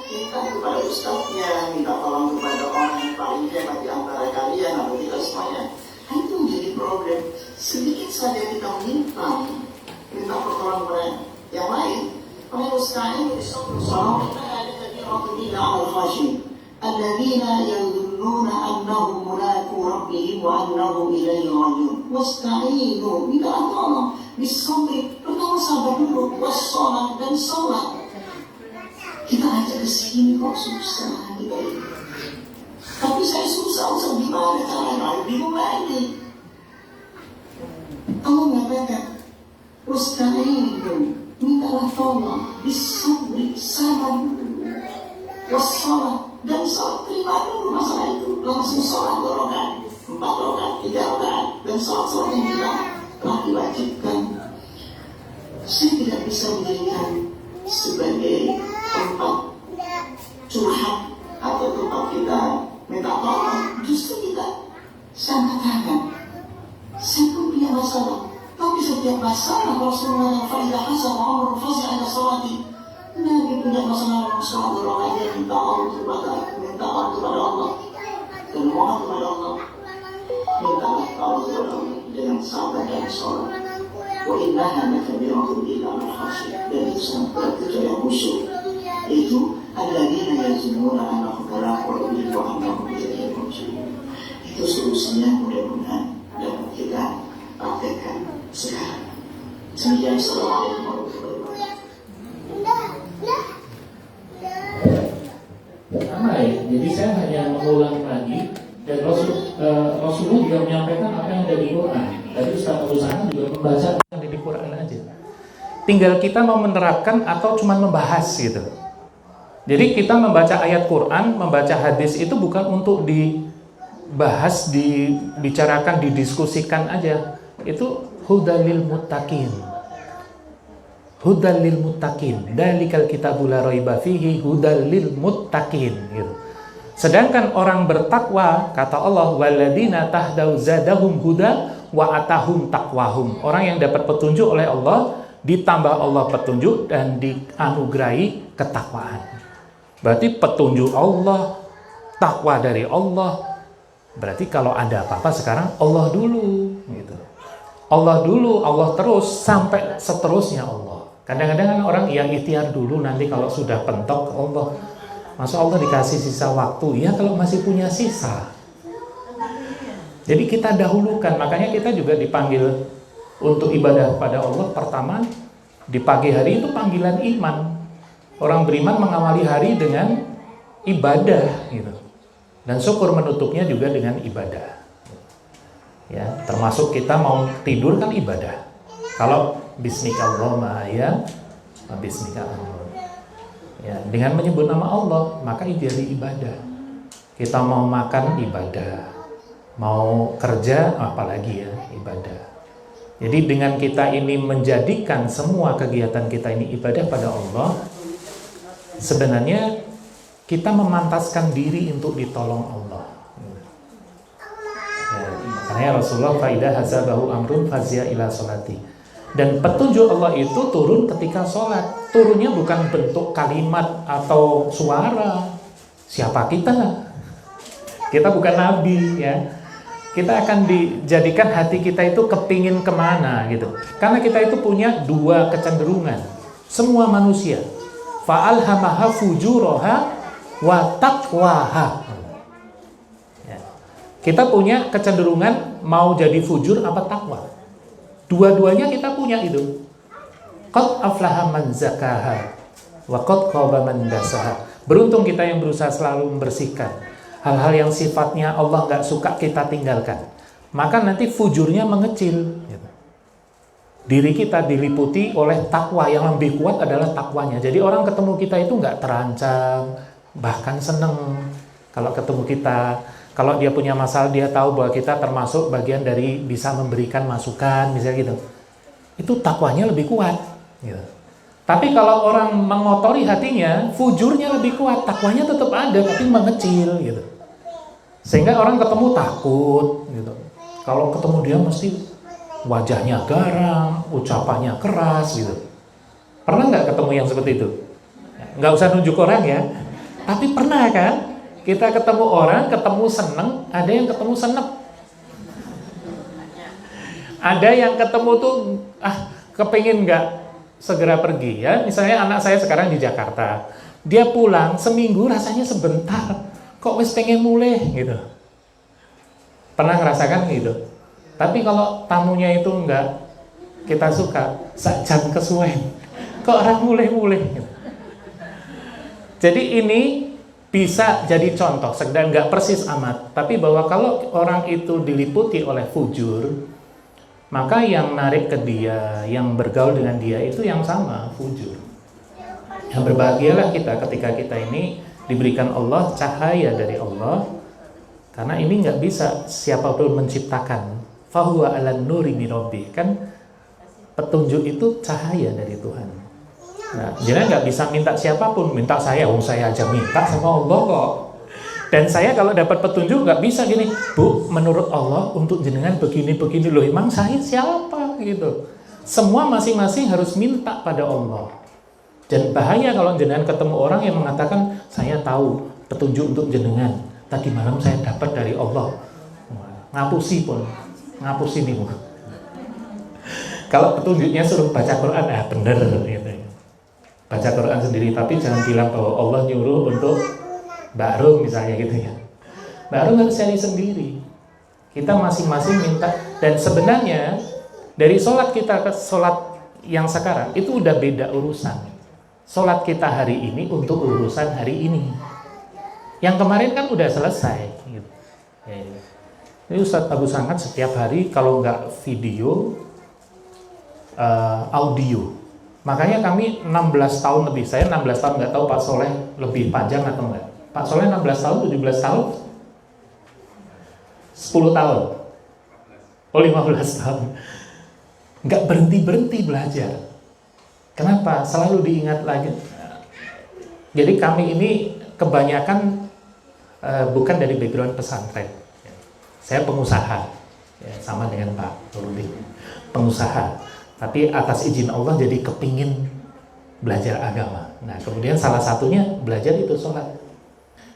Kita kepada ustaznya, minta tolong kepada orang yang paling hebat di antara kalian, atau tidak semuanya. Itu menjadi problem. Sedikit saja kita minta pertolongan kepada yang lain. Kalau sekarang seorang kita ada tadi orang tidak al-khashim. الذين يظنون أنهم ملاقو ربهم وأنهم إليه راجعون واستعينوا minta tolong bisabri, pertama sabar dulu, wassalat dan salat. Kita ajak ke sini kok susah gitu. Tapi saya susah gimana caranya, bingung lagi. Allah mengatakan wasta'inu, mintalah tolong bisabri, sabar dulu, wassalat dan sholat, terima dulu masalah itu. Langsung sholat 2 rakaat, 4 rakaat, 3 rakaat, dan sholat yang kita telah diwajibkan. Saya tidak bisa menjadikan sebagai tempat curhat atau tempat kita minta tolong. Justru kita, saya katakan, saya pun punya masalah. Tapi setiap masalah Rasulullah Faidah Hasan Umar Fazi ada sholati. Nabi punya masalah sholat orang aja minta Allah kepada Allah dan mohon kepada Allah, mintalah Allah kepada Allah dengan sabar dan sholat. Wa innaha lakabiratun illa al-khashiyin. Dan itu sangat berat kecuali yang khusyuk. Itu alladzina yazununa annahum mulaqu rabbihim wa annahum ilaihi raji'un. Itu solusinya, mudah-mudahan dapat kita praktekkan sekarang. Assalamualaikum warahmatullahi wabarakatuh. Ramai. Jadi mengulang lagi, dan Rasulullah juga menyampaikan apa yang ada di Quran. Tadi Ustaz Rusana juga membaca apa yang ada di Quran aja. Tinggal kita mau menerapkan atau cuma membahas gitu. Jadi kita membaca ayat Quran, membaca hadis itu bukan untuk dibahas, dibicarakan, didiskusikan aja. Itu hudalil muttaqin. Hudalil muttaqin. Dalikal kitabul la raiba fihi hudalil muttaqin gitu. Sedangkan orang bertakwa, kata Allah, walladzina tahdau zadahum huda wa atahum taqwahum. Orang yang dapat petunjuk oleh Allah, ditambah Allah petunjuk dan dianugerahi ketakwaan. Berarti petunjuk Allah, takwa dari Allah. Berarti kalau ada apa-apa sekarang Allah dulu gitu. Allah dulu, Allah terus, sampai seterusnya Allah. Kadang-kadang kan orang yang ikhtiar dulu, nanti kalau sudah pentok Allah. Masa Allah dikasih sisa waktu? Ya kalau masih punya sisa. Jadi kita dahulukan, makanya kita juga dipanggil untuk ibadah pada Allah. Pertama, di pagi hari itu panggilan iman. Orang beriman mengawali hari dengan ibadah gitu. Dan syukur menutupnya juga dengan ibadah. Ya, termasuk kita mau tidur kan ibadah. Kalau bismikallahumma ya, bismikallahumma. Ya, dengan menyebut nama Allah, maka itu jadi ibadah. Kita mau makan ibadah. Mau kerja apalagi ya, ibadah. Jadi dengan kita ini menjadikan semua kegiatan kita ini ibadah pada Allah, sebenarnya kita memantaskan diri untuk ditolong Allah. Ya, makanya Rasulullah faidah hazabahu amrun fazia ila sholati. Dan petunjuk Allah itu turun ketika sholat. Turunnya bukan bentuk kalimat atau suara. Siapa kita? Kita bukan nabi ya. Kita akan dijadikan hati kita itu kepingin kemana gitu. Karena kita itu punya dua kecenderungan. Semua manusia. Fa'alhamaha fujuraha wa taqwaha. Ya. Kita punya kecenderungan mau jadi fujur apa takwa. Dua-duanya kita punya itu. Qad aflaha man zakaha wa qad khaba man dasaha. Beruntung kita yang berusaha selalu membersihkan hal-hal yang sifatnya Allah nggak suka kita tinggalkan. Maka nanti fujurnya mengecil. Diri kita diliputi oleh takwa, yang lebih kuat adalah takwanya. Jadi orang ketemu kita itu nggak terancam, bahkan seneng kalau ketemu kita. Kalau dia punya masalah, dia tahu bahwa kita termasuk bagian dari bisa memberikan masukan, misalnya gitu. Itu takwanya lebih kuat. Gitu. Tapi kalau orang mengotori hatinya, fujurnya lebih kuat, takwanya tetap ada, tapi mengecil. Gitu. Sehingga orang ketemu takut. Gitu. Kalau ketemu dia mesti wajahnya garang, ucapannya keras gitu. Pernah nggak ketemu yang seperti itu? Nggak usah nunjuk orang ya. Tapi pernah kan? Kita ketemu orang, ketemu seneng, ada yang ketemu senep. Ada yang ketemu tuh, kepengin nggak segera pergi ya. Misalnya anak saya sekarang di Jakarta. Dia pulang seminggu rasanya sebentar. Kok wis pengen mulai gitu. Pernah ngerasakan gitu? Tapi kalau tamunya itu enggak kita suka, sakjam kesuwen. Kok orang mulai-mulai gitu. Jadi ini bisa jadi contoh, sedang enggak persis amat, tapi bahwa kalau orang itu diliputi oleh fujur, maka yang narik ke dia, yang bergaul dengan dia itu yang sama, fujur. Yang berbahagialah kita ketika kita ini diberikan Allah cahaya dari Allah, karena ini enggak bisa siapapun menciptakan. Fahuwa ala nuri mirobbi, kan petunjuk itu cahaya dari Tuhan. Nah, jadi nggak bisa minta siapapun, minta saya aja minta sama Allah kok. Dan saya kalau dapat petunjuk nggak bisa gini, Bu, menurut Allah untuk jenengan begini-begini loh, emang saya siapa gitu. Semua masing-masing harus minta pada Allah. Dan bahaya kalau jenengan ketemu orang yang mengatakan saya tahu petunjuk untuk jenengan. Tadi malam saya dapat dari Allah. Ngapusi pun. Ngapus ini. Kalau petunjuknya suruh baca Quran, bener gitu. Baca Quran sendiri, tapi jangan bilang bahwa Allah nyuruh untuk Mbak Rum misalnya gitu ya. Mbak Rum harus cari sendiri. Kita masing-masing minta. Dan sebenarnya dari sholat kita ke sholat yang sekarang itu udah beda urusan. Sholat kita hari ini untuk urusan hari ini. Yang kemarin kan udah selesai. Gitu. Ini Ustadz Abu Sangat setiap hari kalau nggak video, audio. Makanya kami 16 tahun lebih, saya 16 tahun, nggak tahu Pak Soleh lebih panjang atau enggak. Pak Soleh 16 tahun, 17 tahun, 10 tahun, 15 tahun. Nggak berhenti-berhenti belajar. Kenapa? Selalu diingat lagi. Jadi kami ini kebanyakan bukan dari background pesantren. Saya pengusaha, ya, sama dengan Pak Nurudin, pengusaha. Tapi atas izin Allah jadi kepingin belajar agama. Nah kemudian salah satunya belajar itu sholat.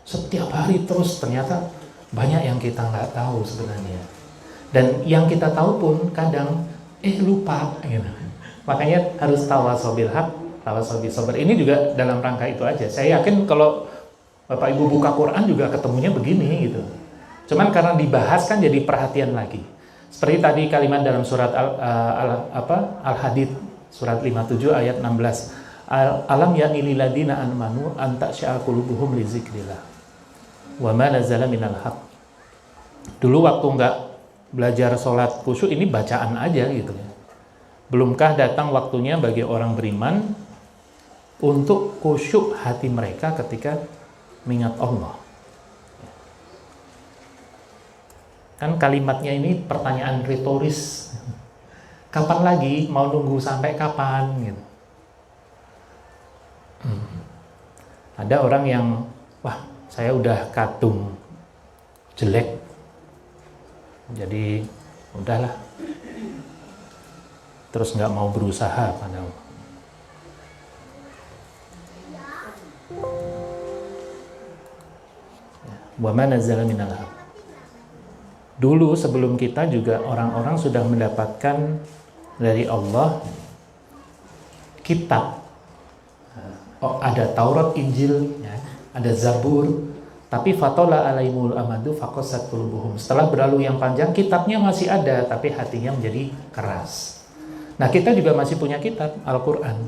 Setiap hari terus ternyata banyak yang kita nggak tahu sebenarnya. Dan yang kita tahu pun kadang lupa. Gitu. Makanya harus tawasaw bil haq, tawasaw bis sabr. Ini juga dalam rangka itu aja. Saya yakin kalau Bapak Ibu buka Quran juga ketemunya begini gitu. Cuman karena dibahas kan jadi perhatian lagi. Seperti tadi kalimat dalam surat Al-Hadid surat 57 ayat 16. Alam ya'ni lil ladina amanu an taksha'a qulubuhum li dzikrillah wa ma nazala minal haq. Dulu waktu enggak belajar sholat khusyuk ini bacaan aja gitu ya. Belumkah datang waktunya bagi orang beriman untuk khusyuk hati mereka ketika mengingat Allah. Kan kalimatnya ini pertanyaan retoris. Kapan lagi? Mau nunggu sampai kapan? Gitu. Ada orang yang, wah saya udah kadung jelek, jadi udahlah. Terus nggak mau berusaha padahal. Wa ma nazala minal haq. Dulu sebelum kita juga orang-orang sudah mendapatkan dari Allah kitab. Ada Taurat, Injil, ya, ada Zabur, tapi fatola alaihimul amadu faqasat qulubuhum. Setelah berlalu yang panjang, kitabnya masih ada, tapi hatinya menjadi keras. Nah, kita juga masih punya kitab Al-Qur'an.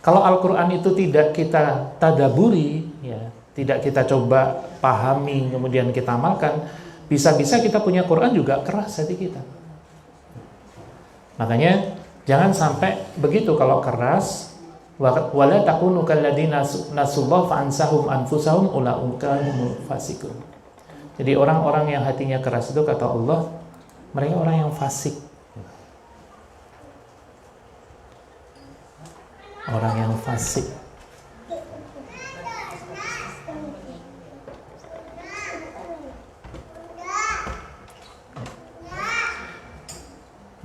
Kalau Al-Qur'an itu tidak kita tadaburi, ya, tidak kita coba pahami, kemudian kita amalkan, bisa-bisa kita punya Quran juga keras hati kita. Makanya jangan sampai begitu kalau keras. Wala takunu kalladzina nasullah fa ansahum anfusahum ulaika humul fasiqun. Jadi orang-orang yang hatinya keras itu kata Allah, mereka orang yang fasik. Orang yang fasik.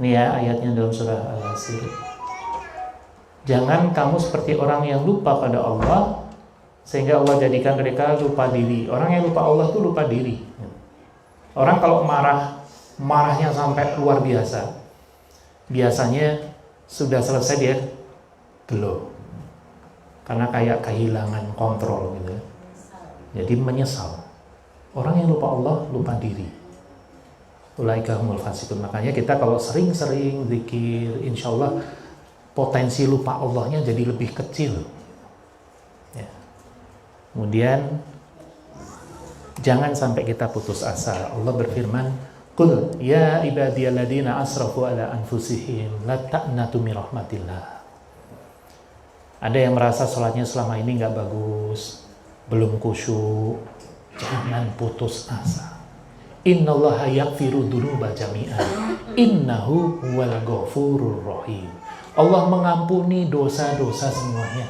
Ini ya ayatnya dalam surah Al-Asr. Jangan kamu seperti orang yang lupa pada Allah sehingga Allah jadikan mereka lupa diri. Orang yang lupa Allah itu lupa diri. Orang kalau marahnya sampai luar biasa, biasanya sudah selesai dia gelo. Karena kayak kehilangan kontrol gitu. Jadi menyesal. Orang yang lupa Allah lupa diri. Ulaika humul fasiqun. Makanya kita kalau sering-sering zikir, insya Allah potensi lupa Allahnya jadi lebih kecil. Ya. Kemudian jangan sampai kita putus asa. Allah berfirman, "Qul ya ibadiyalladzina asrafu ala anfusihim la taqnatu min rahmatillah." Ada yang merasa sholatnya selama ini nggak bagus, belum khusyuk, jangan putus asa. Innallaha yaghfiru dzunuba jami'an innahu huwal ghafurur rahim. Allah mengampuni dosa-dosa semuanya.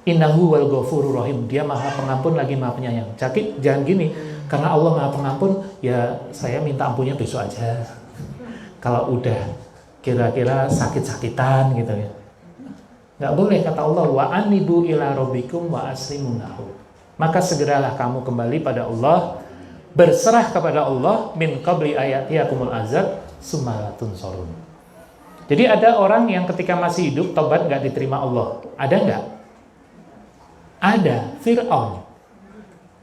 Innahu huwal ghafurur rahim. Dia Maha Pengampun lagi Maha Penyayang. Jangan gini, karena Allah Maha Pengampun, ya saya minta ampunnya besok aja. Kalau udah kira-kira sakit-sakitan gitu ya. Nggak boleh, kata Allah, wa anibu ila rabbikum wa aslimu lahu. Maka segeralah kamu kembali pada Allah, berserah kepada Allah, min qabli ayatiyakumul azab summa la tunsarun. Jadi ada orang yang ketika masih hidup tobat nggak diterima Allah. Ada nggak? Ada. Fir'aun.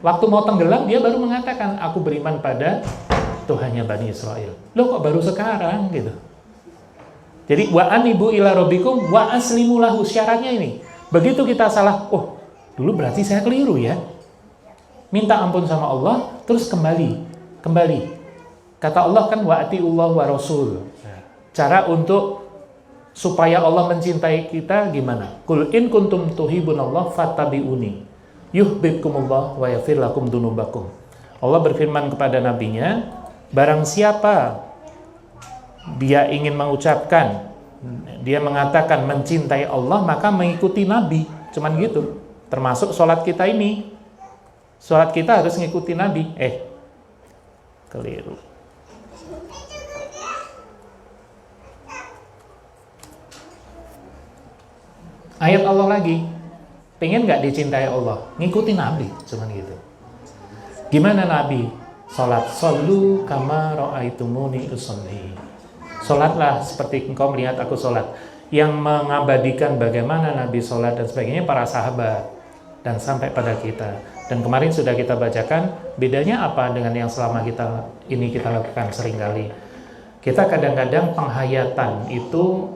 Waktu mau tenggelam dia baru mengatakan, aku beriman pada Tuhannya Bani Israel. Loh kok baru sekarang gitu? Jadi wa anibu ila rabbikum wa aslimu lahu. Syaratnya ini. Begitu kita salah, oh dulu berarti saya keliru ya. minta ampun sama Allah, terus kembali. Kata Allah kan wa atiullah wa rasul. Cara untuk supaya Allah mencintai kita gimana? Qul in kuntum tuhibbunallah fattabi'uni yuhibbukumullah wa yaghfir lakum dzunubakum. Allah berfirman kepada nabinya, barang siapa dia ingin mengucapkan, dia mengatakan mencintai Allah, maka mengikuti nabi. Cuman gitu. Termasuk sholat kita ini. Sholat kita harus ngikuti nabi. Keliru. Ayat Allah lagi, pengen nggak dicintai Allah? Ngikuti Nabi, cuman gitu. Gimana Nabi? Salat, sallu kama ra'aitumuni usolli. Salatlah seperti engkau melihat aku salat. Yang mengabadikan bagaimana Nabi salat dan sebagainya para sahabat dan sampai pada kita. Dan kemarin sudah kita bacakan, bedanya apa dengan yang selama kita lakukan seringkali. Kita kadang-kadang penghayatan itu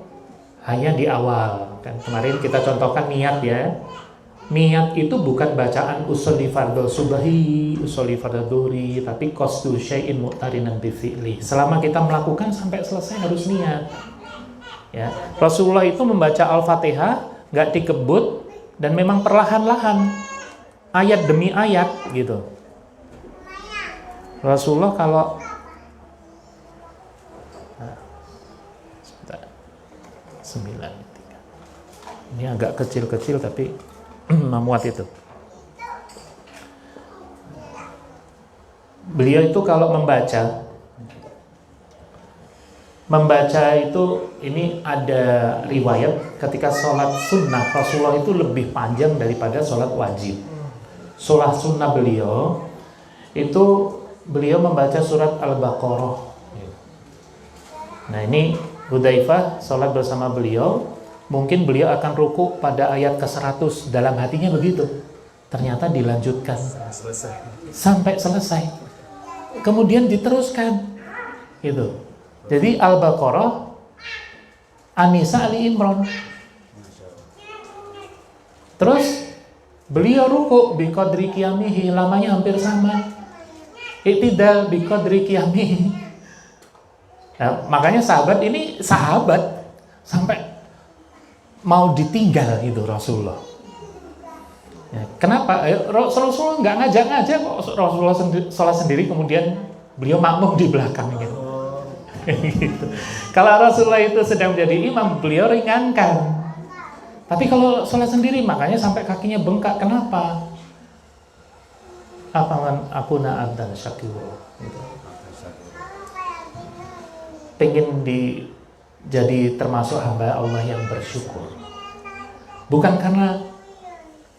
hanya di awal. Kan kemarin kita contohkan niat ya. Niat itu bukan bacaan usolli fardhu subhi, usolli fardhu dhuhri, tapi qasdu syai'in muqtarinan bi fi'li. Selama kita melakukan sampai selesai harus niat. Ya. Rasulullah itu membaca Al-Fatihah enggak dikebut dan memang perlahan-lahan. Ayat demi ayat gitu. Rasulullah kalau ini agak kecil-kecil tapi memuat itu. Beliau itu kalau membaca itu ini ada riwayat ketika sholat sunnah Rasulullah itu lebih panjang daripada sholat wajib. Sholat sunnah beliau itu beliau membaca surat Al-Baqarah. Nah ini Hudzaifah sholat bersama beliau, mungkin beliau akan ruku pada ayat ke-100, dalam hatinya begitu. Ternyata dilanjutkan sampai selesai. Kemudian diteruskan. Gitu. Jadi Al-Baqarah, An-Nisa, Ali Imran. Terus beliau ruku biqadri qiyamihi, lamanya hampir sama. Iktidal biqadri qiyamihi. Nah, makanya sahabat ini sampai mau ditinggal itu Rasulullah. Ya, kenapa? Rasulullah nggak ngajak-ngajak kok. Rasulullah sholat sendiri kemudian beliau makmum di belakang gitu. Gitu. Kalau Rasulullah itu sedang menjadi imam, beliau ringankan. Tapi kalau sholat sendiri makanya sampai kakinya bengkak. Kenapa? Apaman akuna abdan syakur. Gitu. Pengen jadi termasuk hamba Allah yang bersyukur. Bukan karena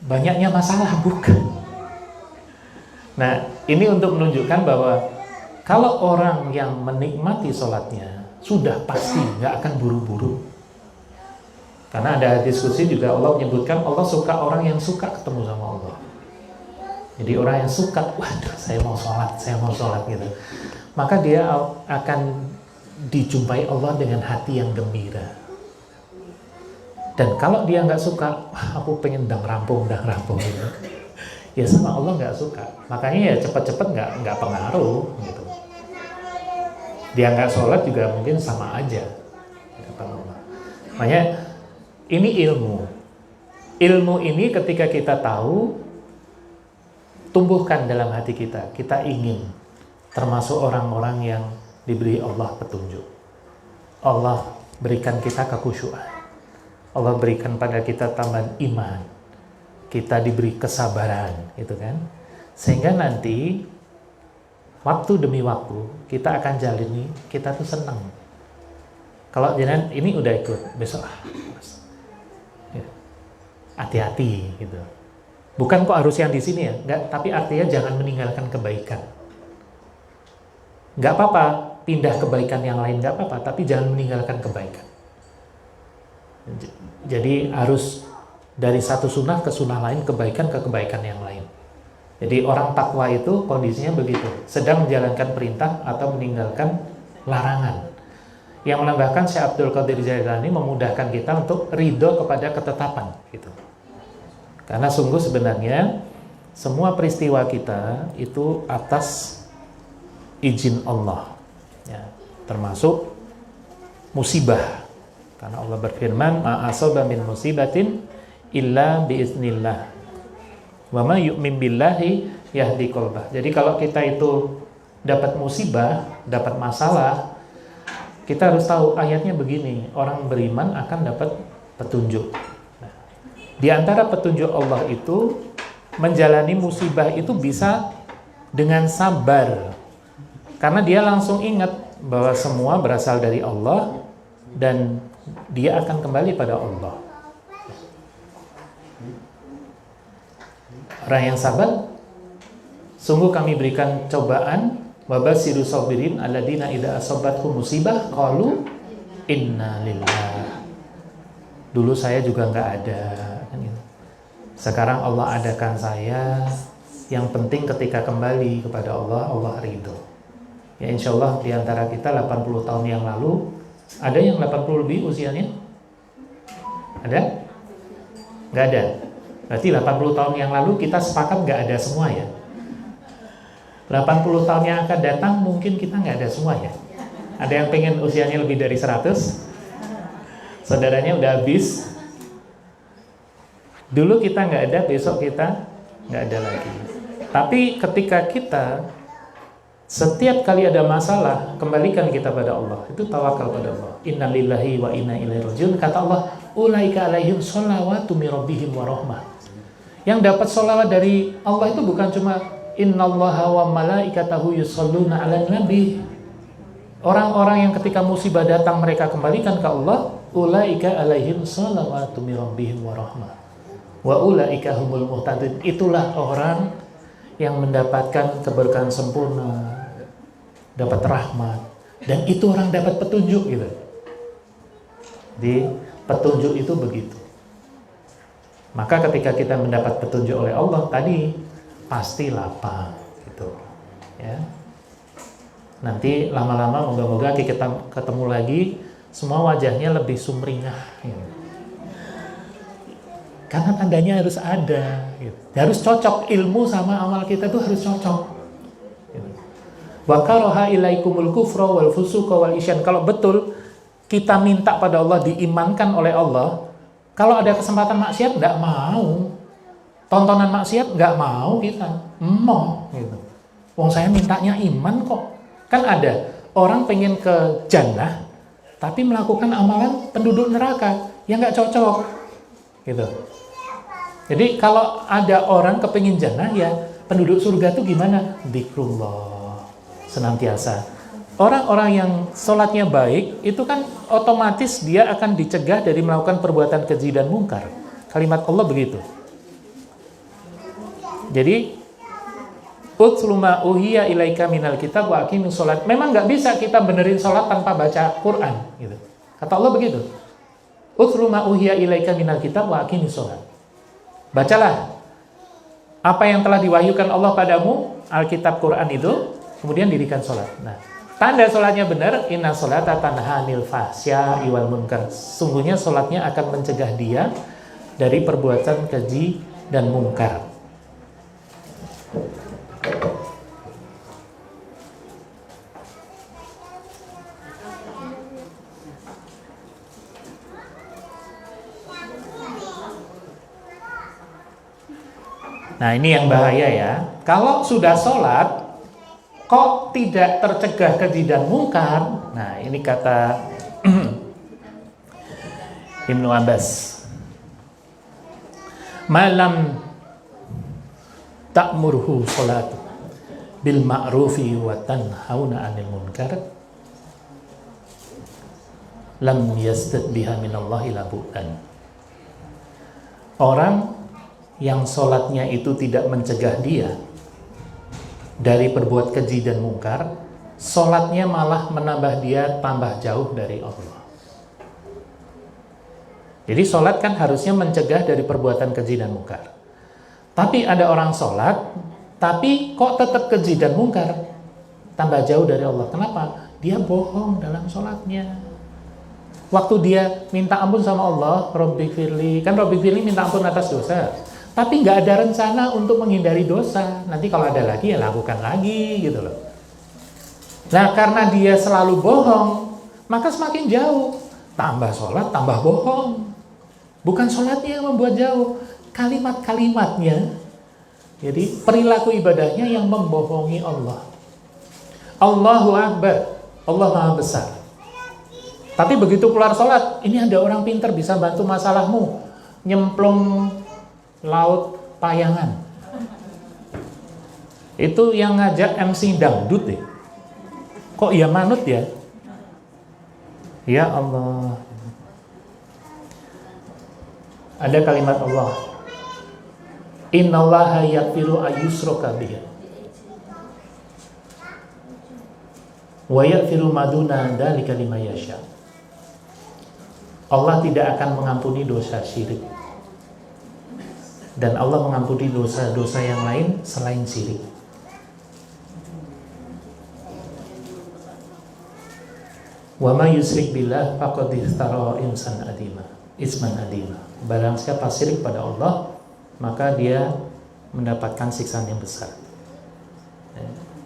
banyaknya masalah, bukan. Nah, ini untuk menunjukkan bahwa kalau orang yang menikmati sholatnya sudah pasti nggak akan buru-buru. Karena ada diskusi juga Allah menyebutkan Allah suka orang yang suka ketemu sama Allah. Jadi orang yang suka, waduh saya mau sholat gitu. Maka dia akan dijumpai Allah dengan hati yang gembira. Dan kalau dia nggak suka, wah aku pengen dang rampung gitu. Ya sama Allah nggak suka. Makanya ya cepat-cepat nggak pengaruh gitu. Dia nggak sholat juga mungkin sama aja. Makanya ini ilmu. Ilmu ini ketika kita tahu, tumbuhkan dalam hati kita. Kita ingin termasuk orang-orang yang diberi Allah petunjuk. Allah berikan kita kekhusyuan. Allah berikan pada kita tambahan iman. Kita diberi kesabaran, gitu kan? Sehingga nanti waktu demi waktu kita akan jalani, kita tuh senang. Kalau jangan ini udah ikut, besok ya. Hati-hati gitu. Bukan kok harus yang di sini ya, enggak, tapi artinya jangan meninggalkan kebaikan. Enggak apa-apa pindah kebaikan yang lain, enggak apa-apa, tapi jangan meninggalkan kebaikan. Jadi harus dari satu sunnah ke sunnah lain, kebaikan ke kebaikan yang lain. Jadi orang takwa itu kondisinya begitu, sedang menjalankan perintah atau meninggalkan larangan. Yang menambahkan Syekh Abdul Qadir Jailani memudahkan kita untuk ridho kepada ketetapan gitu. Karena sungguh sebenarnya semua peristiwa kita itu atas izin Allah, ya, termasuk musibah. Karena Allah berfirman, ma asaba min musibatin illa biiznillah. Wa ma yu'min billahi yahdi qalbah. Jadi kalau kita itu dapat musibah, dapat masalah, kita harus tahu ayatnya begini, orang beriman akan dapat petunjuk. Nah, di antara petunjuk Allah itu menjalani musibah itu bisa dengan sabar. Karena dia langsung ingat bahwa semua berasal dari Allah dan dia akan kembali pada Allah. Orang yang sabar, sungguh kami berikan cobaan, wabasiru sabirin alladzina idza asabathum musibah qalu inna lillah. Dulu saya juga nggak ada, kan gitu. Sekarang Allah adakan saya. Yang penting ketika kembali kepada Allah, Allah ridho. Ya insya Allah di antara kita 80 tahun yang lalu, ada yang 80 lebih usianya? Ada? Nggak ada. Berarti 80 tahun yang lalu kita sepakat nggak ada semua ya. 80 tahun yang akan datang mungkin kita nggak ada semua ya. Ada yang pengen usianya lebih dari 100? Saudaranya udah habis. Dulu kita nggak ada, besok kita nggak ada lagi. Tapi ketika kita setiap kali ada masalah, kembalikan kita pada Allah. Itu tawakal pada Allah. Inna lillahi wa inna ilaihi rajiun. Kata Allah, ulaika alaihim sholawatu min rabbihim wa rahmah. Yang dapat sholawat dari Allah itu bukan cuma innallaha wa malaikatahu yusholluna 'alan nabi. Orang-orang yang ketika musibah datang mereka kembalikan ke Allah, ulaika alaihim sholawatu min rabbihim wa rahmah. Wa ulaika humul muhtadun. Itulah orang yang mendapatkan keberkahan sempurna, dapat rahmat, dan itu orang dapat petunjuk gitu. Di petunjuk itu begitu. Maka ketika kita mendapat petunjuk oleh Allah tadi pasti lapang gitu, ya. Nanti lama-lama moga-moga kita ketemu lagi semua wajahnya lebih sumringah gitu. Karena tandanya harus ada gitu. Harus cocok, ilmu sama amal kita tuh harus cocok gitu. Wa karaha ilaikumul kufra wal fusuqa wal isyan. Kalau betul kita minta pada Allah diimankan oleh Allah, kalau ada kesempatan maksiat nggak mau, tontonan maksiat nggak mau kita, mau gitu. Wong saya mintanya iman kok. Kan ada orang pengen ke jannah tapi melakukan amalan penduduk neraka yang nggak cocok gitu. Jadi kalau ada orang kepengin jannah, ya penduduk surga tuh gimana? Dzikrullah senantiasa. Orang-orang yang sholatnya baik itu kan otomatis dia akan dicegah dari melakukan perbuatan keji dan mungkar. Kalimat Allah begitu. Jadi utlu ma uhiya ilaika minal kitab wa aqimis sholat. Memang nggak bisa kita benerin sholat tanpa baca Quran gitu. Kata Allah begitu. Utlu ma uhiya ilaika minal kitab wa aqimis sholat. Bacalah apa yang telah diwahyukan Allah padamu, Alkitab Quran itu, kemudian dirikan sholat. Nah, tanda sholatnya benar, inna sholata tanha 'anil fahsya'i wal munkar. Sungguhnya sholatnya akan mencegah dia dari perbuatan keji dan mungkar. Nah ini yang bahaya ya. Kalau sudah sholat kok tidak tercegah keji dan mungkar. Nah ini kata Ibnu Abbas, malam ta'murhu sholat bil ma'rufi wa tanhauna 'anil munkar lam yazdad biha minallahi labu'an. Orang yang sholatnya itu tidak mencegah dia dari berbuat keji dan mungkar, sholatnya malah menambah dia tambah jauh dari Allah. Jadi sholat kan harusnya mencegah dari perbuatan keji dan mungkar. Tapi ada orang sholat, tapi kok tetap keji dan mungkar, tambah jauh dari Allah. Kenapa? Dia bohong dalam sholatnya. Waktu dia minta ampun sama Allah, Rabbi firli, kan Rabbi firli minta ampun atas dosa. tapi nggak ada rencana untuk menghindari dosa. Nanti kalau ada lagi ya lakukan lagi gitu loh. Nah karena dia selalu bohong, maka semakin jauh. Tambah sholat, tambah bohong. Bukan sholatnya yang membuat jauh, kalimat-kalimatnya. Jadi perilaku ibadahnya yang membohongi Allah. Allahu Akbar, Allah Maha Besar. Tapi begitu keluar sholat, ini ada orang pintar bisa bantu masalahmu. Nyemplung laut payangan. Itu yang ngajak MC dangdut deh. Kok ya manut ya? Ya Allah. Ada kalimat Allah. Innallaha yaghfiru ayyushraka bihi wa yaghfiru ma duna dzalika liman yasha. Allah tidak akan mengampuni dosa syirik. Dan Allah mengampuni dosa-dosa yang lain selain syirik. Wa ma yusyrik billah faqad iftara isman adima. Barang siapa syirik pada Allah, maka dia mendapatkan siksaan yang besar.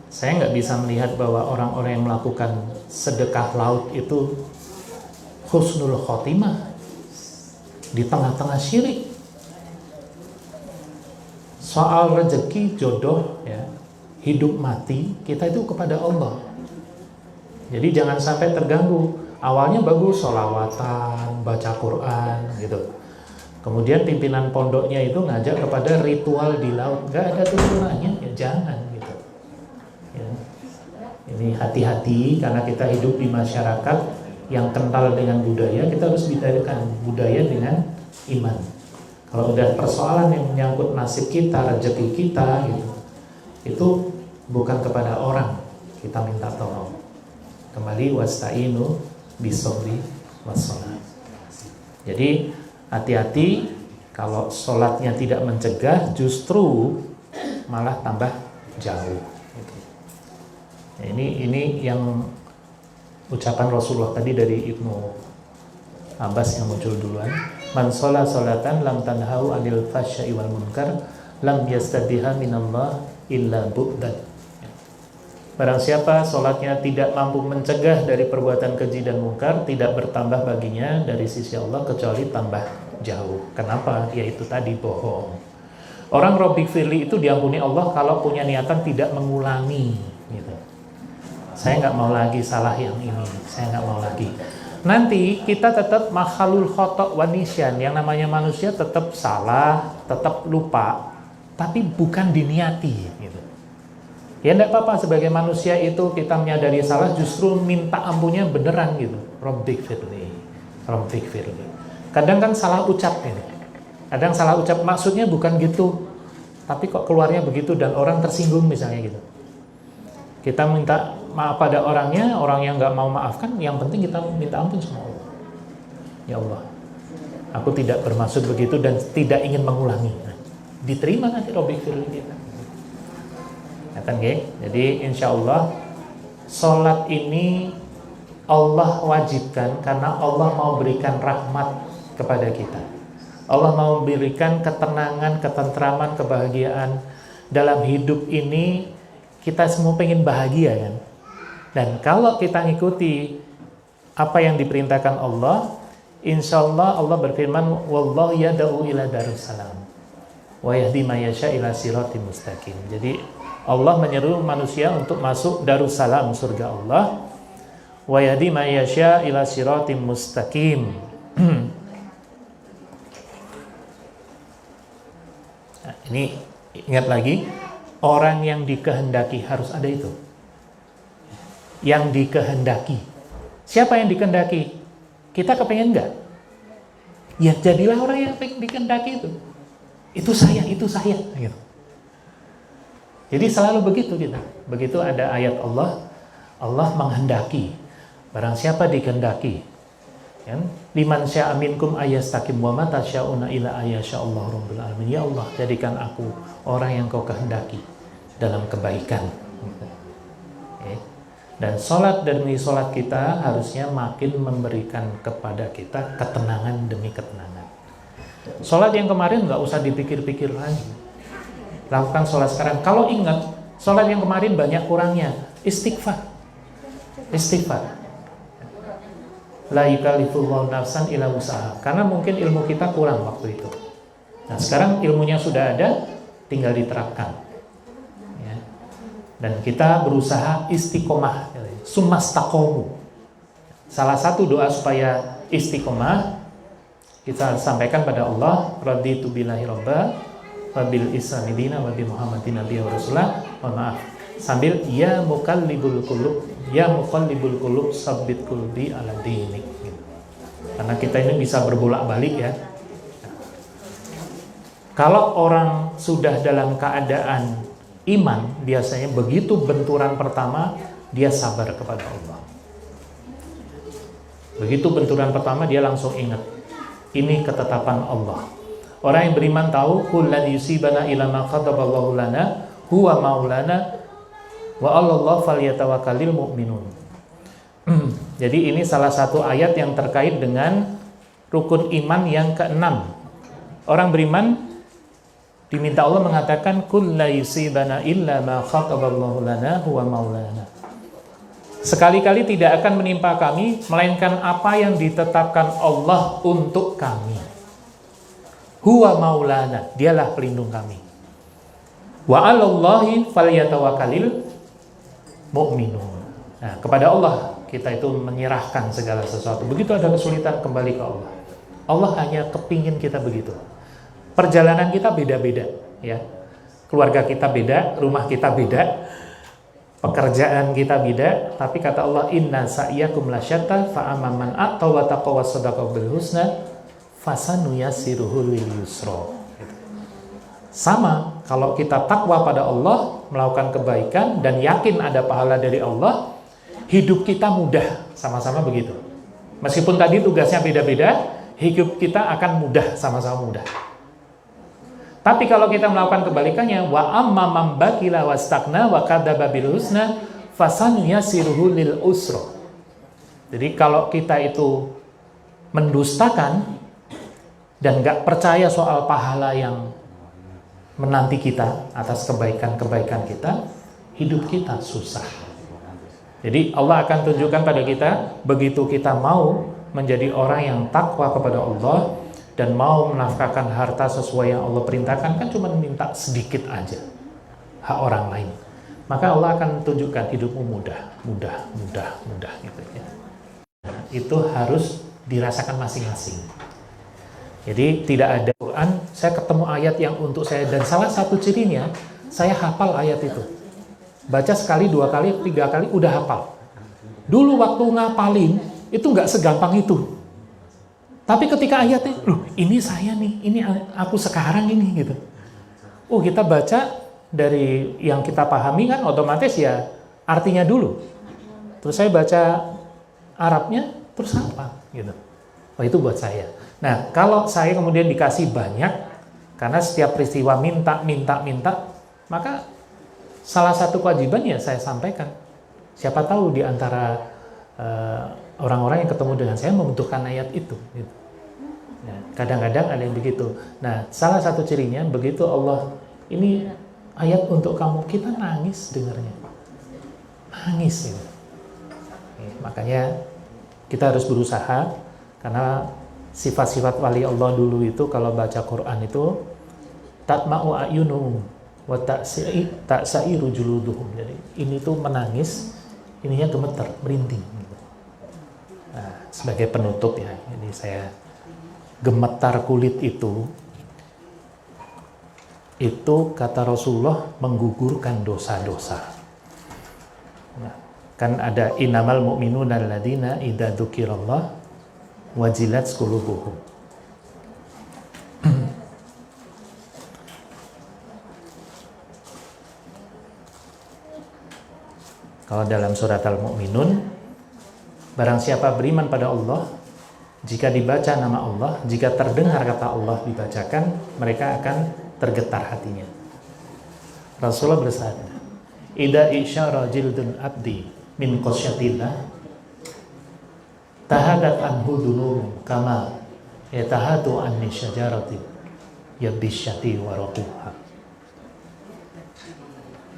Saya nggak bisa melihat bahwa orang-orang yang melakukan sedekah laut itu husnul khotimah di tengah-tengah syirik. Soal rezeki, jodoh, ya, hidup mati, kita itu kepada Allah. Jadi jangan sampai terganggu. Awalnya bagus, sholawatan, baca Quran, gitu. Kemudian pimpinan pondoknya itu ngajak kepada ritual di laut, nggak ada turunannya, ya jangan, gitu. Ya. Ini hati-hati karena kita hidup di masyarakat yang kental dengan budaya, kita harus bedakan budaya dengan iman. Kalau udah persoalan yang menyangkut nasib kita, rezeki kita, gitu, itu bukan kepada orang kita minta tolong. Kembali wasta'inu bisobri wassalam. Jadi hati-hati kalau sholatnya tidak mencegah, justru malah tambah jauh. Ini yang ucapan Rasulullah tadi dari Ibnu Abbas yang muncul duluan. Man sholat sholatan lam tanhau anil fahsya'i wal munkar lam yastabiha minallah illa bu'dan. Barang siapa sholatnya tidak mampu mencegah dari perbuatan keji dan mungkar, tidak bertambah baginya dari sisi Allah kecuali tambah jauh. Kenapa? Yaitu tadi bohong. Orang Rabbik Firli itu diampuni Allah kalau punya niatan tidak mengulangi, gitu. Saya nggak mau lagi salah yang ini, saya nggak mau lagi. Nanti kita tetap makhalul khotok wanisyan, yang namanya manusia tetap salah, tetap lupa, tapi bukan diniati, gitu. Ya enggak apa-apa, sebagai manusia itu kita menyadari salah, justru minta ampunnya beneran gitu. Rabbik firli, Rabbik firli. Kadang kan salah ucap ini. Kadang salah ucap maksudnya bukan gitu, tapi kok keluarnya begitu dan orang tersinggung misalnya gitu. Kita minta maaf pada orangnya, orang yang nggak mau maafkan, yang penting kita minta ampun sama Allah. Ya Allah, aku tidak bermaksud begitu dan tidak ingin mengulangi. Nah, diterima nanti Rabbik firli kita. Jadi insya Allah sholat ini Allah wajibkan karena Allah mau berikan rahmat kepada kita. Allah mau berikan ketenangan, ketentraman, kebahagiaan dalam hidup ini. Kita semua pengen bahagia kan. Dan kalau kita ngikuti apa yang diperintahkan Allah, insya Allah Allah berfirman, wallahu yad'u ila darussalam wa yahdi may yasha ila siratim mustaqim. Jadi Allah menyeru manusia untuk masuk Darussalam, surga Allah. Wa yahdi may yasha ila siratim mustaqim. Nah, ini ingat lagi, orang yang dikehendaki harus ada itu. Yang dikehendaki. Siapa yang dikehendaki? Kita kepengen enggak? Ya jadilah orang yang dikehendaki itu. Itu saya gitu. Jadi selalu begitu kita. Begitu ada ayat Allah, Allah menghendaki. Barang siapa dikehendaki, kan? Liman syaa minkum ayastaqim wa ma tasyauna ila ayyasha Allah rabbul alamin. Ya Allah, jadikan aku orang yang Kau kehendaki dalam kebaikan. Okay. Dan sholat demi sholat kita harusnya makin memberikan kepada kita ketenangan demi ketenangan. Sholat yang kemarin nggak usah dipikir-pikir lagi. Lakukan sholat sekarang. Kalau ingat, sholat yang kemarin banyak kurangnya. Istighfar. La yukallifullahu nafsan illa wus'aha. Karena mungkin ilmu kita kurang waktu itu. Nah, sekarang ilmunya sudah ada, tinggal diterapkan. Ya. Dan kita berusaha istiqomah. Sumastaqomu. Salah satu doa supaya istiqomah, kita sampaikan pada Allah, raditu billahi robba wa bil islami dina wa bi muhammadin nabiyya wa rasulah. Mohon maaf, sambil ya muqallibul qulub sabbit qulbi ala dinik. Karena kita ini bisa berbolak-balik ya. Kalau orang sudah dalam keadaan iman, biasanya begitu benturan pertama dia sabar kepada Allah. Begitu benturan pertama dia langsung ingat, ini ketetapan Allah. Orang yang beriman tahu, qul lan yusibana illa ma qadaballahu lana huwa maulana wa 'alallahi falyatawakkalul mu'minun. Jadi ini salah satu ayat yang terkait dengan rukun iman yang ke-6. Orang beriman diminta Allah mengatakan, qul la yusibana illa ma qadaballahu lana huwa maulana. Sekali-kali tidak akan menimpa kami melainkan apa yang ditetapkan Allah untuk kami. Huwa maulana, dialah pelindung kami. Wa 'alallahi falyatawakkalul mu'minun. Nah, kepada Allah kita itu menyerahkan segala sesuatu. Begitu ada kesulitan, kembali ke Allah. Allah hanya kepingin kita begitu. Perjalanan kita beda-beda, ya. Keluarga kita beda, rumah kita beda, pekerjaan kita beda, tapi kata Allah, inna sa'yakum lasyatta fa amman atta wa taqwa sadaqa bil husna fasanuyassiruhu lil yusra. Sama, kalau kita takwa pada Allah, melakukan kebaikan dan yakin ada pahala dari Allah, hidup kita mudah, sama-sama begitu. Meskipun tadi tugasnya beda-beda, hidup kita akan mudah, sama-sama mudah. Tapi kalau kita melakukan kebalikannya, wa amma man bakila wastagna wa kadzdzaba bil husna fasanuyassiruhu lil usra. Jadi kalau kita itu mendustakan dan enggak percaya soal pahala yang menanti kita atas kebaikan-kebaikan kita, hidup kita susah. Jadi Allah akan tunjukkan pada kita, begitu kita mau menjadi orang yang takwa kepada Allah dan mau menafkahkan harta sesuai yang Allah perintahkan, kan cuma minta sedikit aja hak orang lain, maka Allah akan tunjukkan hidupmu mudah gitu ya. Itu harus dirasakan masing-masing. Jadi tidak ada Quran, saya ketemu ayat yang untuk saya, dan salah satu cirinya saya hafal ayat itu. Baca sekali, 2 kali, 3 kali udah hafal. Dulu waktu ngapalin itu nggak segampang itu. Tapi ketika ayatnya, loh ini saya nih, ini aku sekarang ini gitu. Oh, kita baca dari yang kita pahami kan otomatis ya artinya dulu. Terus saya baca Arabnya, terus apa gitu. Oh, itu buat saya. Nah, kalau saya kemudian dikasih banyak, karena setiap peristiwa minta, maka salah satu kewajiban ya saya sampaikan. Siapa tahu di antara orang-orang yang ketemu dengan saya membutuhkan ayat itu. Gitu. Ya, kadang-kadang ada yang begitu. Nah, salah satu cirinya begitu Allah, ini ayat untuk kamu, kita nangis dengarnya. Nangis gitu. Ya, makanya kita harus berusaha, karena sifat-sifat wali Allah dulu itu kalau baca Quran itu tatma'u a'yunuhum wa ta'sairu juluduhum. Jadi ini tuh menangis, ininya gemeter, merinding. Nah, sebagai penutup ya, ini saya gemetar kulit itu kata Rasulullah menggugurkan dosa-dosa. Nah, kan ada innamal mu'minuna alladzina idza dzukirallah wajilat qulubuhum. Kalau dalam surat Al-Mu'minun, barang siapa beriman pada Allah, jika dibaca nama Allah, jika terdengar kata Allah dibacakan, mereka akan tergetar hatinya. Rasulullah bersabda, "Idza isyara jildun abdi min qasyatillah tahadat anhu dunum kama yatahatu anni syajarati yabisyati waraquha.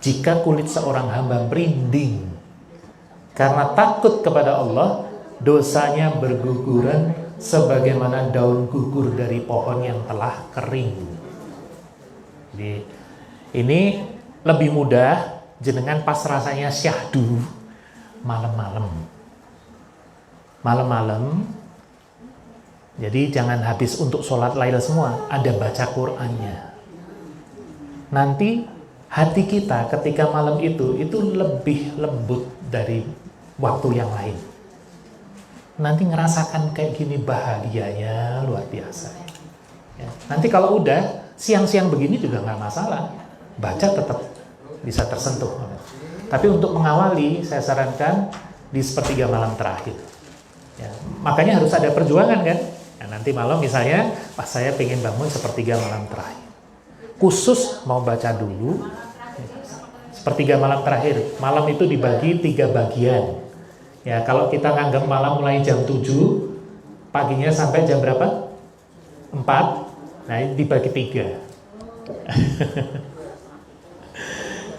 Jika kulit seorang hamba merinding karena takut kepada Allah, dosanya berguguran sebagaimana daun gugur dari pohon yang telah kering. Jadi ini lebih mudah jenengan pas rasanya syahdu malam-malam. Malam-malam, jadi jangan habis untuk sholat lail semua, ada baca Qur'annya. Nanti hati kita ketika malam itu lebih lembut dari waktu yang lain. Nanti ngerasakan kayak gini bahagianya luar biasa. Ya. Nanti kalau udah siang-siang begini juga nggak masalah, baca tetap bisa tersentuh. Tapi untuk mengawali saya sarankan di sepertiga malam terakhir. Ya. Makanya harus ada perjuangan kan. Nah, nanti malam misalnya pas saya pengen bangun sepertiga malam terakhir, khusus mau baca dulu. Sepertiga malam terakhir, malam itu dibagi 3 bagian. Ya, kalau kita nganggap malam mulai jam 7, paginya sampai jam berapa? 4. Nah, ini dibagi 3.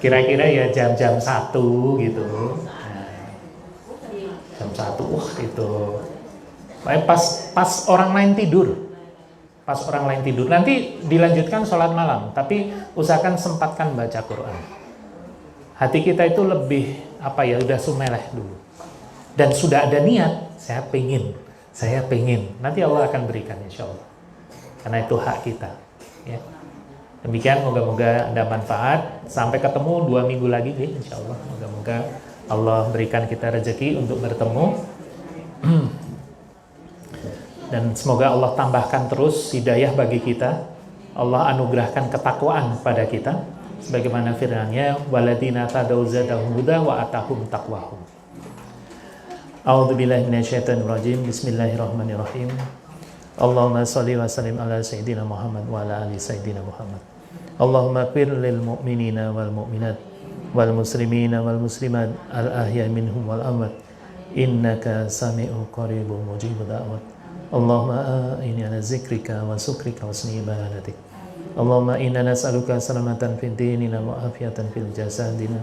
Kira-kira ya jam-jam 1 gitu. Nah, jam 1, itu. Pas orang lain tidur. Pas orang lain tidur. Nanti dilanjutkan sholat malam, tapi usahakan sempatkan baca Quran. Hati kita itu lebih udah sumeleh dulu. Dan sudah ada niat, saya pengen. Nanti Allah akan berikan insya Allah. Karena itu hak kita. Ya. Demikian, moga-moga ada manfaat. Sampai ketemu 2 minggu lagi, insya Allah. Moga-moga Allah berikan kita rezeki untuk bertemu. Dan semoga Allah tambahkan terus hidayah bagi kita. Allah anugerahkan ketakwaan pada kita. Sebagaimana firman-Nya, waladina tadau zadahum huda wa atahum taqwahum. A'udzubillahi minasyaitonir rajim. Bismillahirrahmanirrahim. Allahumma shalli wa sallim ala sayyidina Muhammad wa ala ali sayyidina Muhammad. Allahumma ighfir lil mu'minina wal mu'minat wal muslimina wal muslimat al ahya minhum wal amwat innaka sami'u qaribun mujibud da'wat. Allahumma inni ala zikrika wa syukrika wa husni ibadatik. Allahumma inna nas'aluka salamatan fid dinina wa afiyatan fil jasadina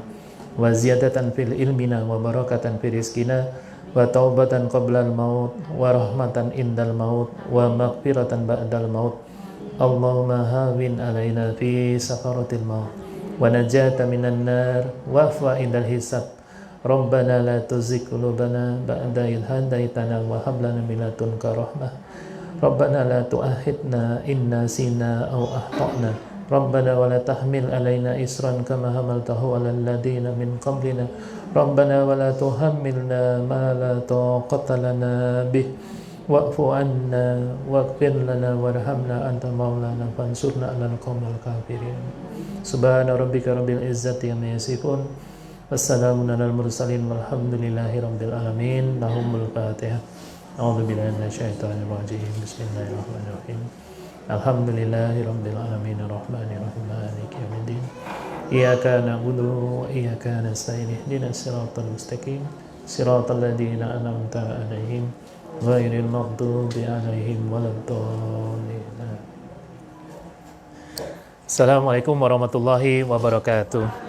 wa ziyadatan fil ilmina wa barakatan fil rizqina wa taubatan qablal maut wa rahmatan indal maut wa maghfiratan ba'dal maut. Allahumma hawin alaina fi sakaratil maut wa najata minan nar wa afwa indal hisab. Rabbana la tuzigh qulubana ba'da idh hadaitana wa hab lana min ladunka rahmah. Rabbana la tu'akhidna in nasina aw akhtana. Rabbana wa la tahmil alaina isran kama hamaltahu 'alal ladina min qablina. Rabbana wa la tuhammilna ma la taqata lana bih. Wa'fu 'anna waghfir lana warhamna anta maulana fansurna 'alal qaumil kafirin. Subhana rabbika rabbil izzati amma yasifun. Wassalamun 'alal mursalin walhamdulillahi rabbil alamin. Lahumul Fatihah. A'udzu billahi minasyaitonir rajim. Bismillahirrahmanirrahim. Alhamdulillahi rabbil alamin arrahmanir rahim maliki yaumiddin. Iyyaka na'budu wa iyyaka nasta'in. Ihdinas siratal mustaqim. Siratal ladzina an'amta 'alaihim ghairil maghdubi 'alaihim waladdallin. Assalamualaikum warahmatullahi wabarakatuh.